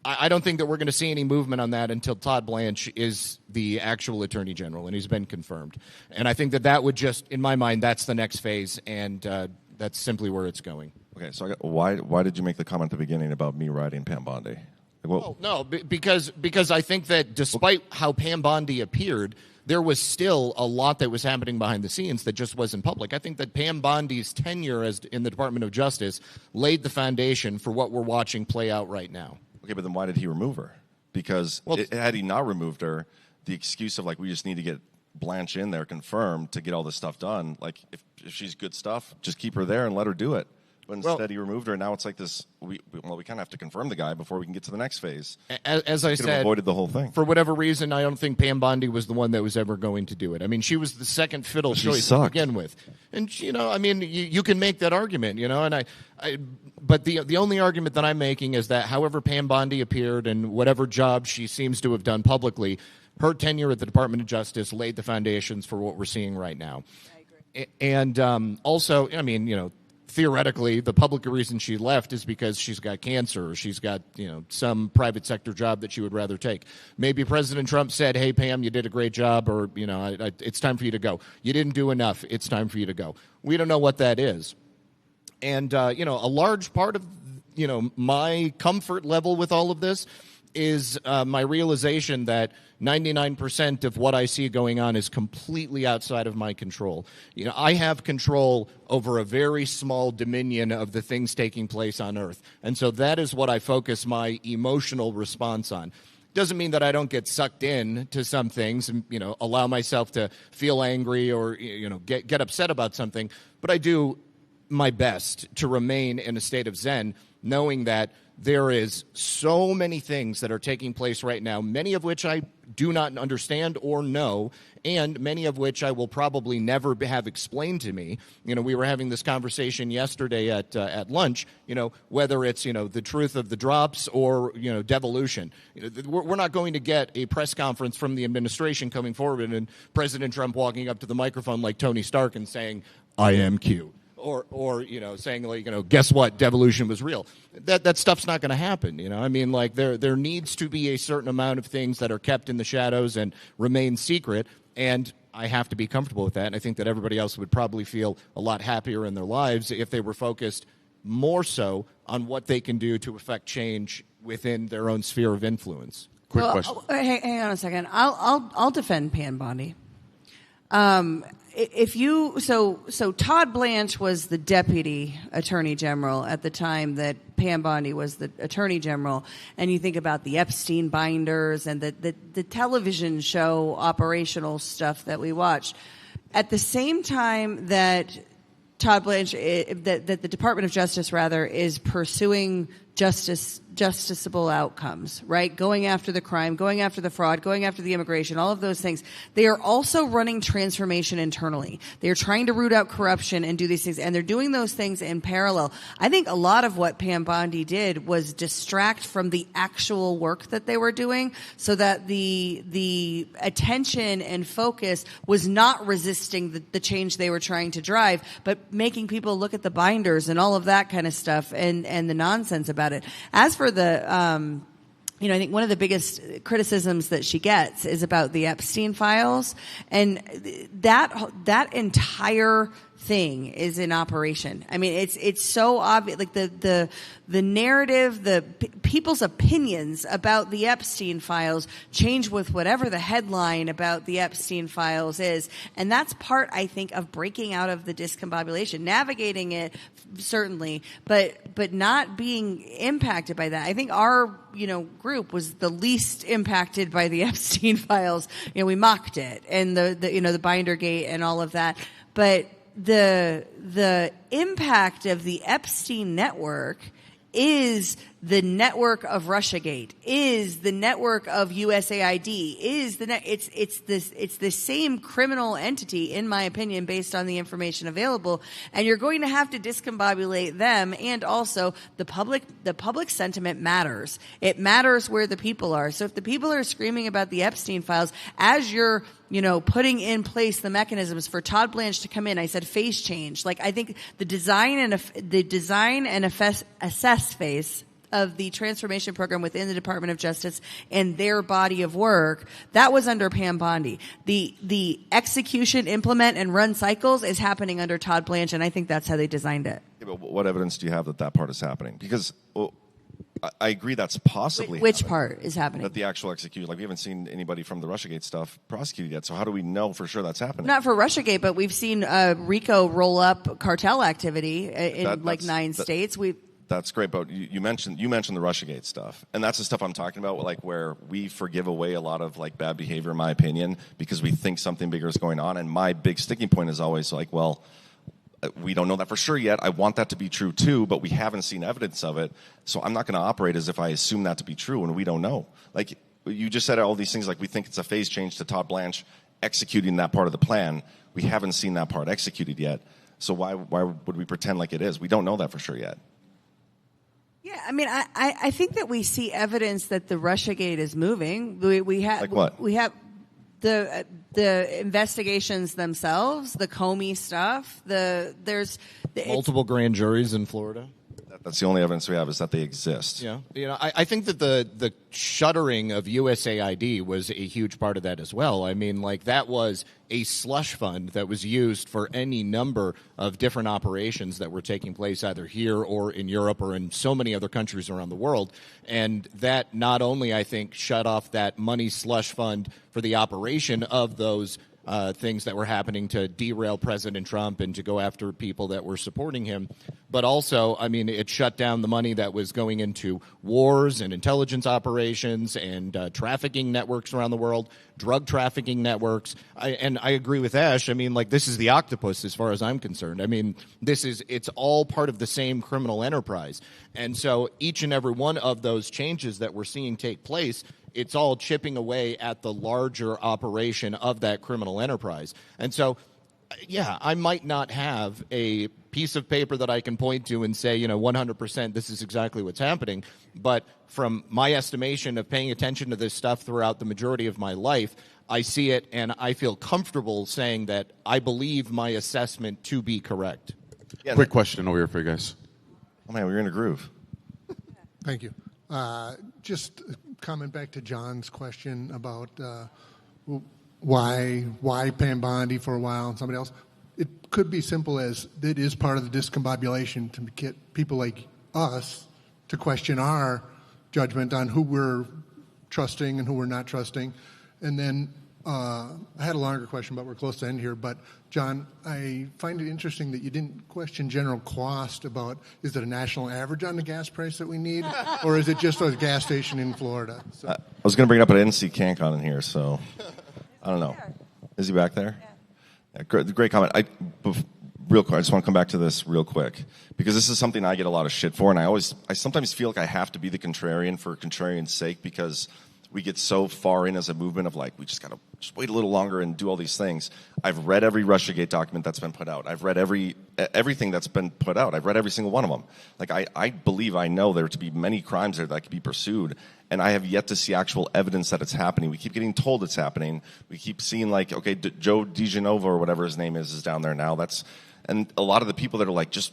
Speaker 7: I don't think that we're going to see any movement on that until Todd Blanche is the actual Attorney General, and he's been confirmed. And I think that would just, in my mind, that's the next phase, and that's simply where it's going.
Speaker 10: Okay, so why did you make the comment at the beginning about me writing Pam Bondi?
Speaker 7: Because I think that despite how Pam Bondi appeared, there was still a lot that was happening behind the scenes that just wasn't public. I think that Pam Bondi's tenure in the Department of Justice laid the foundation for what we're watching play out right now.
Speaker 10: Okay, but then why did he remove her? Because had he not removed her, the excuse of, like, we just need to get Blanche in there confirmed to get all this stuff done, like, if she's good stuff, just keep her there and let her do it. But instead, he removed her, and now it's like this. We kind of have to confirm the guy before we can get to the next phase.
Speaker 7: As I said,
Speaker 10: avoided the whole thing.
Speaker 7: For whatever reason, I don't think Pam Bondi was the one that was ever going to do it. I mean, she was the second fiddle choice to begin with, and I mean, you can make that argument, and but the only argument that I'm making is that however Pam Bondi appeared and whatever job she seems to have done publicly, her tenure at the Department of Justice laid the foundations for what we're seeing right now. I agree. And also, I mean, theoretically, the public reason she left is because she's got cancer or she's got, some private sector job that she would rather take. Maybe President Trump said, hey, Pam, you did a great job, or, it's time for you to go. You didn't do enough. It's time for you to go. We don't know what that is. And, a large part of, my comfort level with all of this is my realization that 99% of what I see going on is completely outside of my control. I have control over a very small dominion of the things taking place on Earth. And so that is what I focus my emotional response on. Doesn't mean that I don't get sucked in to some things and, allow myself to feel angry or, get upset about something. But I do my best to remain in a state of zen, knowing that there is so many things that are taking place right now, many of which I do not understand or know, and many of which I will probably never have explained to me. We were having this conversation yesterday at lunch, whether it's, the truth of the drops or, devolution. We're not going to get a press conference from the administration coming forward and President Trump walking up to the microphone like Tony Stark and saying, I am Q. Or saying, like, guess what, devolution was real. That stuff's not going to happen. I mean, like, there needs to be a certain amount of things that are kept in the shadows and remain secret, and I have to be comfortable with that. And I think that everybody else would probably feel a lot happier in their lives if they were focused more so on what they can do to affect change within their own sphere of influence.
Speaker 13: Quick question.
Speaker 2: Hang on a second. I'll defend Pam Bondi. So Todd Blanche was the Deputy Attorney General at the time that Pam Bondi was the Attorney General, and you think about the Epstein binders and the television show operational stuff that we watched. At the same time that Todd Blanche, that the Department of Justice, rather, is pursuing justiciable outcomes, right? Going after the crime, going after the fraud, going after the immigration, all of those things. They are also running transformation internally. They are trying to root out corruption and do these things, and they're doing those things in parallel. I think a lot of what Pam Bondi did was distract from the actual work that they were doing so that the attention and focus was not resisting the change they were trying to drive, but making people look at the binders and all of that kind of stuff and the nonsense about it. As for the, I think one of the biggest criticisms that she gets is about the Epstein files, and that entire thing is in operation. I mean, it's so obvious. Like the narrative, people's opinions about the Epstein files change with whatever the headline about the Epstein files is, and that's part, I think, of breaking out of the discombobulation, navigating it certainly, but not being impacted by that. I think our group was the least impacted by the Epstein files. We mocked it and the Bindergate and all of that, but the impact of the Epstein network is the network of Russiagate, is the network of USAID, is it's the same criminal entity, in my opinion, based on the information available. And you're going to have to discombobulate them, and also the public sentiment matters. It matters where the people are. So if the people are screaming about the Epstein files, as you're putting in place the mechanisms for Todd Blanche to come in, I said phase change. Like, I think the design and assess phase of the transformation program within the Department of Justice and their body of work, that was under Pam Bondi. The execution, implement, and run cycles is happening under Todd Blanche, and I think that's how they designed it.
Speaker 10: Yeah, but what evidence do you have that part is happening? Because I agree that's possibly
Speaker 2: which part is happening?
Speaker 10: That the actual execution, like we haven't seen anybody from the Russiagate stuff prosecuted yet. So how do we know for sure that's happening?
Speaker 2: Not for Russiagate, but we've seen RICO roll up cartel activity in 9 states.
Speaker 10: That's great, but you mentioned the Russiagate stuff, and that's the stuff I'm talking about, like where we forgive away a lot of like bad behavior, in my opinion, because we think something bigger is going on. And my big sticking point is always like, well, we don't know that for sure yet. I want that to be true too, but we haven't seen evidence of it. So I'm not going to operate as if I assume that to be true when we don't know. Like you just said all these things, like we think it's a phase change to Todd Blanche executing that part of the plan. We haven't seen that part executed yet. So why would we pretend like it is? We don't know that for sure yet.
Speaker 2: Yeah, I mean, I think that we see evidence that the Russiagate is moving. We have
Speaker 10: like what?
Speaker 2: We have the investigations themselves, the Comey stuff. There's
Speaker 7: multiple grand juries in Florida.
Speaker 10: That's the only evidence we have, is that they exist.
Speaker 7: Yeah, I think that the shuttering of USAID was a huge part of that as well. I mean, like that was a slush fund that was used for any number of different operations that were taking place either here or in Europe or in so many other countries around the world. And that not only, I think, shut off that money slush fund for the operation of those things that were happening to derail President Trump and to go after people that were supporting him. But also, I mean, it shut down the money that was going into wars and intelligence operations and trafficking networks around the world, drug trafficking networks. And I agree with Ash. I mean, like, this is the octopus as far as I'm concerned. I mean, it's all part of the same criminal enterprise. And so each and every one of those changes that we're seeing take place, it's all chipping away at the larger operation of that criminal enterprise. And so, yeah, I might not have a piece of paper that I can point to and say, 100% this is exactly what's happening. But from my estimation of paying attention to this stuff throughout the majority of my life, I see it and I feel comfortable saying that I believe my assessment to be correct.
Speaker 10: Yeah,
Speaker 13: quick question over here for you guys.
Speaker 10: Oh, man, we're in a groove.
Speaker 15: Thank you. Just comment back to John's question about why Pam Bondi for a while and somebody else. It could be simple as it is part of the discombobulation to get people like us to question our judgment on who we're trusting and who we're not trusting. And then I had a longer question, but we're close to end here. But, John, I find it interesting that you didn't question General Quast about, is it a national average on the gas price that we need, or is it just a gas station in Florida? So.
Speaker 10: I was going to bring it up, but I didn't see Cancon in here, so I don't know. Is he back there? Yeah, great comment. Real quick, I just want to come back to this real quick, because this is something I get a lot of shit for, and I sometimes feel like I have to be the contrarian for contrarian's sake, because we get so far in as a movement of like, we just got to just wait a little longer and do all these things. I've read every Russiagate document that's been put out. I've read everything that's been put out. I've read every single one of them. Like, I believe I know there to be many crimes there that could be pursued, and I have yet to see actual evidence that it's happening. We keep getting told it's happening. We keep seeing, like, okay, Joe DiGenova or whatever his name is down there now. And a lot of the people that are like, just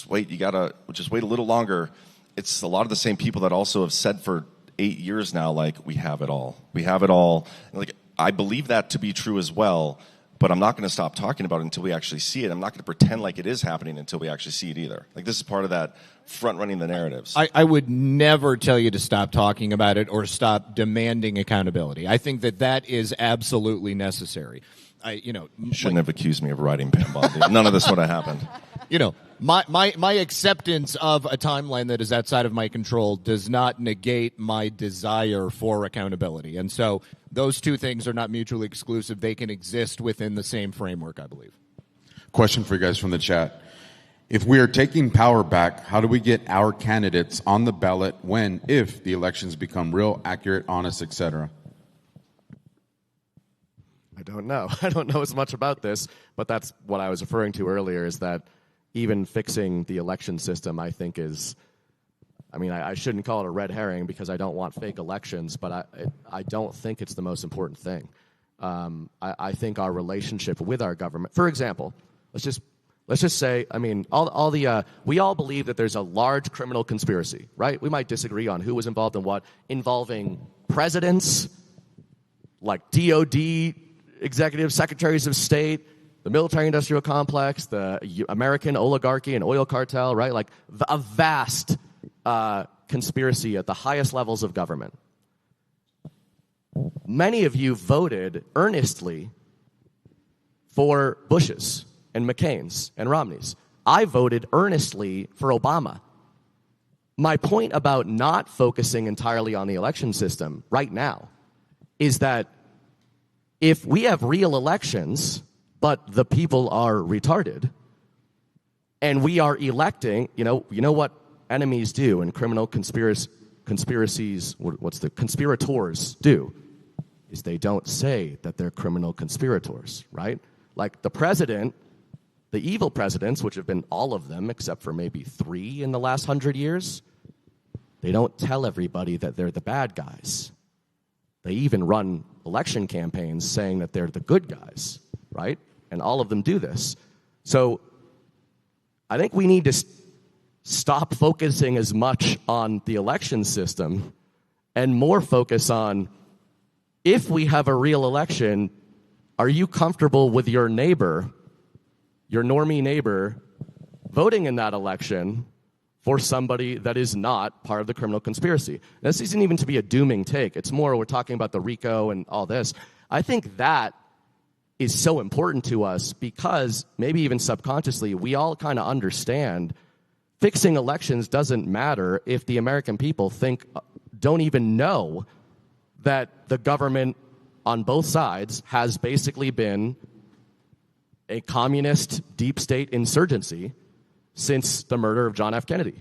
Speaker 10: wait, you got to just wait a little longer. It's a lot of the same people that also have said for 8 years now, like, we have it all. We have it all. Like, I believe that to be true as well, but I'm not going to stop talking about it until we actually see it. I'm not going to pretend like it is happening until we actually see it either. Like, this is part of that front-running the narratives.
Speaker 7: I would never tell you to stop talking about it or stop demanding accountability. I think that is absolutely necessary. You
Speaker 10: shouldn't have accused me of writing Pam Bondi. None of this would have happened.
Speaker 7: My acceptance of a timeline that is outside of my control does not negate my desire for accountability. And so those two things are not mutually exclusive. They can exist within the same framework, I believe.
Speaker 13: Question for you guys from the chat. If we are taking power back, how do we get our candidates on the ballot when, if the elections become real, accurate, honest, etc.?
Speaker 11: I don't know. I don't know as much about this, but that's what I was referring to earlier, is that even fixing the election system, I think is, I mean, I shouldn't call it a red herring because I don't want fake elections, but I don't think it's the most important thing. I think our relationship with our government, for example, let's just say, I mean, we all believe that there's a large criminal conspiracy, right? We might disagree on who was involved in what, involving presidents, like DOD executives, secretaries of state, the military-industrial complex, the American oligarchy and oil cartel, right? Like a vast conspiracy at the highest levels of government. Many of you voted earnestly for Bush's and McCain's and Romney's. I voted earnestly for Obama. My point about not focusing entirely on the election system right now is that if we have real elections, but the people are retarded, and we are electing, you know what enemies do and criminal conspiracies, conspirators do, is they don't say that they're criminal conspirators, right? Like the president, the evil presidents, which have been all of them except for maybe 3 in the last 100 years, they don't tell everybody that they're the bad guys. They even run election campaigns saying that they're the good guys, right? And all of them do this. So I think we need to stop focusing as much on the election system and more focus on, if we have a real election, are you comfortable with your neighbor, your normie neighbor, voting in that election for somebody that is not part of the criminal conspiracy? Now, this isn't even to be a dooming take. It's more, we're talking about the RICO and all this. I think that is so important to us because maybe even subconsciously, we all kind of understand fixing elections doesn't matter if the American people don't even know that the government on both sides has basically been a communist deep state insurgency since the murder of John F. Kennedy,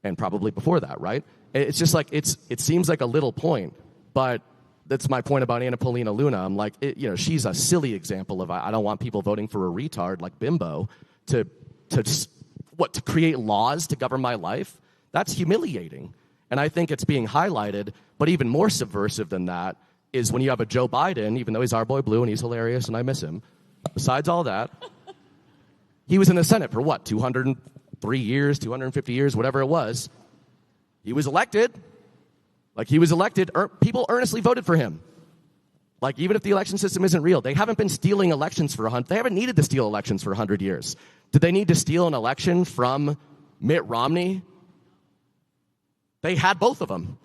Speaker 11: and probably before that, right? It's just like, it seems like a little point, but that's my point about Anna Paulina Luna. I'm like, she's a silly example of, I don't want people voting for a retard like Bimbo to create laws to govern my life. That's humiliating. And I think it's being highlighted, but even more subversive than that is when you have a Joe Biden, even though he's our boy blue and he's hilarious and I miss him, besides all that, he was in the Senate for what, 203 years, 250 years, whatever it was. He was elected. People earnestly voted for him. Like, even if the election system isn't real, they haven't been stealing elections they haven't needed to steal elections for 100 years. Did they need to steal an election from Mitt Romney? They had both of them.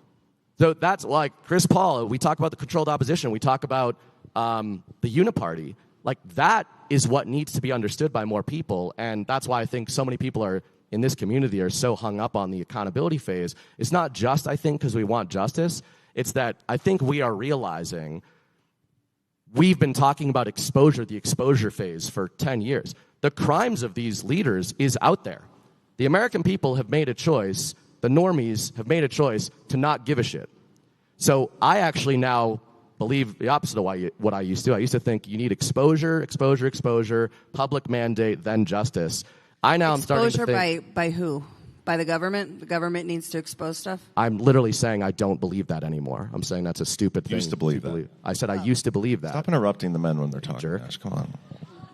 Speaker 11: So that's like Chris Paul. We talk about the controlled opposition. We talk about the uniparty. Like, that is what needs to be understood by more people. And that's why I think so many people in this community are so hung up on the accountability phase. It's not just, I think, because we want justice. It's that I think we are realizing we've been talking about the exposure phase for 10 years. The crimes of these leaders is out there. The American people have made a choice. The normies have made a choice to not give a shit. So I actually now believe the opposite of what I used to. I used to think you need exposure, public mandate, then justice. I'm starting to think...
Speaker 2: Exposure by who? By the government? The government needs to expose stuff?
Speaker 11: I'm literally saying I don't believe that anymore. I'm saying that's a stupid thing.
Speaker 10: Used to believe that.
Speaker 11: I said I used to believe that.
Speaker 10: Stop interrupting the men when they're talking.
Speaker 11: Jerk.
Speaker 10: Ash, come on.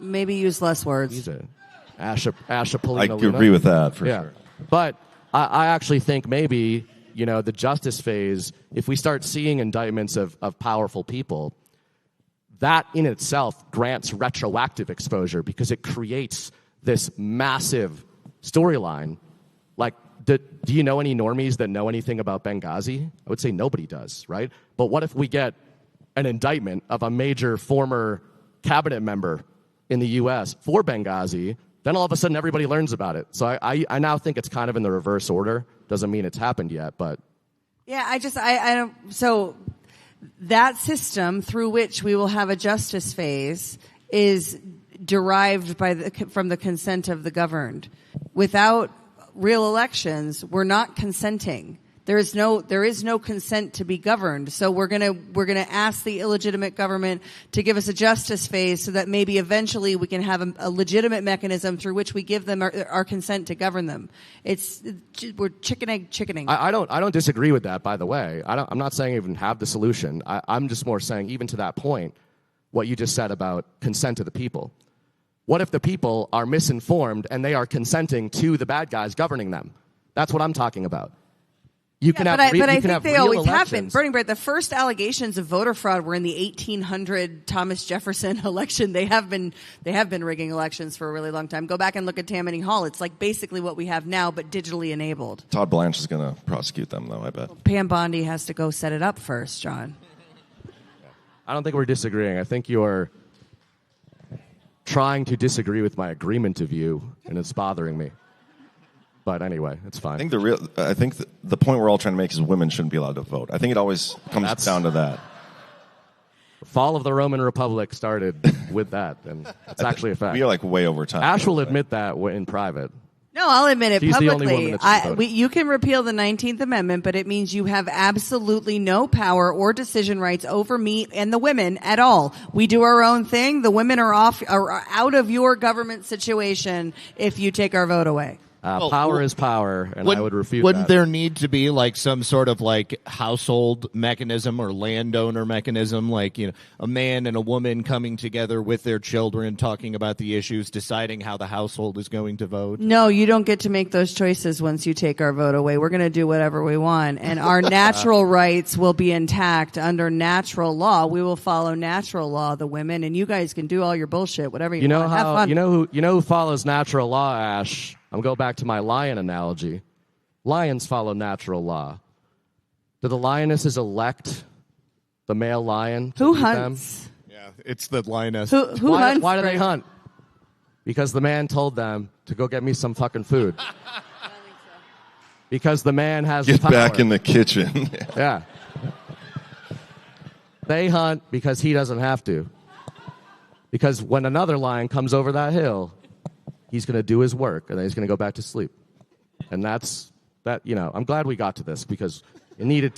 Speaker 2: Maybe use less words.
Speaker 11: Use it. Asha
Speaker 10: I agree with that for sure.
Speaker 11: But I actually think maybe, the justice phase, if we start seeing indictments of powerful people, that in itself grants retroactive exposure because it creates this massive storyline. Like, do you know any normies that know anything about Benghazi? I would say nobody does, right? But what if we get an indictment of a major former cabinet member in the U.S. for Benghazi? Then all of a sudden everybody learns about it. So I now think it's kind of in the reverse order. Doesn't mean it's happened yet, but...
Speaker 2: Yeah, I don't... So that system through which we will have a justice phase is derived from the consent of the governed, without real elections, we're not consenting. There is no consent to be governed. So we're gonna ask the illegitimate government to give us a justice phase so that maybe eventually we can have a legitimate mechanism through which we give them our consent to govern them. We're chickening.
Speaker 11: I don't disagree with that, by the way. I'm not saying I even have the solution. I'm just more saying, even to that point, what you just said about consent to the people. What if the people are misinformed and they are consenting to the bad guys governing them? That's what I'm talking about. I think they always have been. Burning Bright, the first allegations of voter fraud were in the 1800 Thomas Jefferson election. They have been rigging elections for a really long time. Go back and look at Tammany Hall. It's like basically what we have now, but digitally enabled.
Speaker 10: Todd Blanche is going to prosecute them, though, I bet.
Speaker 2: Pam Bondi has to go set it up first, John.
Speaker 11: I don't think we're disagreeing. I think you're trying to disagree with my agreement of you, and it's bothering me. But anyway, it's fine.
Speaker 10: I think the point we're all trying to make is women shouldn't be allowed to vote. I think it always comes down to that.
Speaker 11: The fall of the Roman Republic started with that, and it's actually a fact.
Speaker 10: We are like way over time.
Speaker 11: Ash will admit that in private.
Speaker 2: No, I'll admit it
Speaker 11: She's
Speaker 2: publicly.
Speaker 11: the only woman that
Speaker 2: You can repeal the 19th Amendment, but it means you have absolutely no power or decision rights over me and the women at all. We do our own thing. The women are out of your government situation if you take our vote away.
Speaker 11: Power is power, and I would refute
Speaker 7: Wouldn't
Speaker 11: that.
Speaker 7: there need to be like some sort of like household mechanism or landowner mechanism, like, you know, a man and a woman coming together with their children, talking about the issues, deciding how the household is going to vote?
Speaker 2: No, you don't get to make those choices once you take our vote away. We're going to do whatever we want, and our natural rights will be intact under natural law. We will follow natural law, the women, and you guys can do all your bullshit, whatever you want. Have fun.
Speaker 11: You know who follows natural law, Ash? I'm going to go back to my lion analogy. Lions follow natural law. Do the lionesses elect the male lion?
Speaker 2: Who hunts?
Speaker 11: Them?
Speaker 7: Yeah, it's the lioness.
Speaker 2: Who hunts?
Speaker 11: Why do they hunt? Because the man told them to go get me some fucking food. Because the man has
Speaker 10: Get
Speaker 11: power.
Speaker 10: back in the kitchen.
Speaker 11: Yeah. They hunt because he doesn't have to. Because when another lion comes over that hill, he's going to do his work, and then he's going to go back to sleep. And that's that. You know, I'm glad we got to this because it needed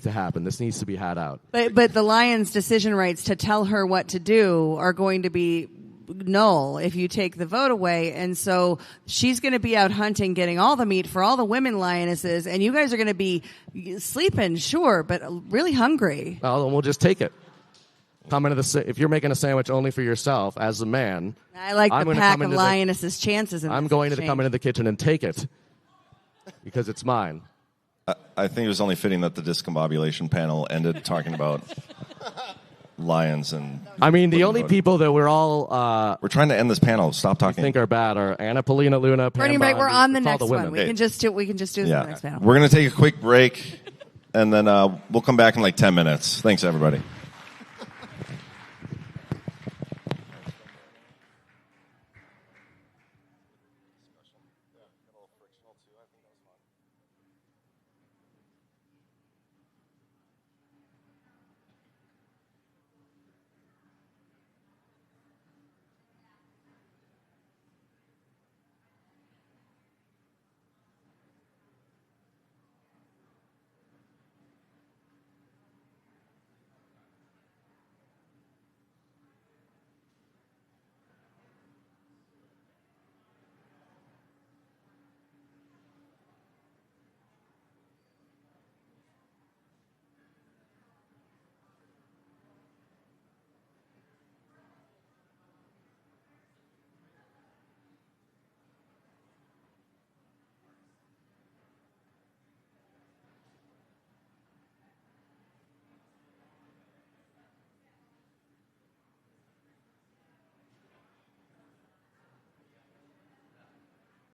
Speaker 11: to happen. This needs to be had out.
Speaker 2: But the lion's decision rights to tell her what to do are going to be null if you take the vote away. And so she's going to be out hunting, getting all the meat for all the women lionesses, and you guys are going to be sleeping, sure, but really hungry.
Speaker 11: Well, then we'll just take it. If you're making a sandwich only for yourself as a man,
Speaker 2: I like the pack of lionesses' chances.
Speaker 11: I'm going to come into the kitchen and take it because it's mine.
Speaker 10: I think it was only fitting that the discombobulation panel ended talking about lions and.
Speaker 11: I mean, the only people that we're all
Speaker 10: we're trying to end this panel. Stop talking.
Speaker 11: Think are bad are Anna Paulina Luna.
Speaker 2: Burning Bright. We're on the next one.
Speaker 11: Hey.
Speaker 2: We can just do the next panel.
Speaker 10: We're going to take a quick break, and then we'll come back in like 10 minutes. Thanks, everybody.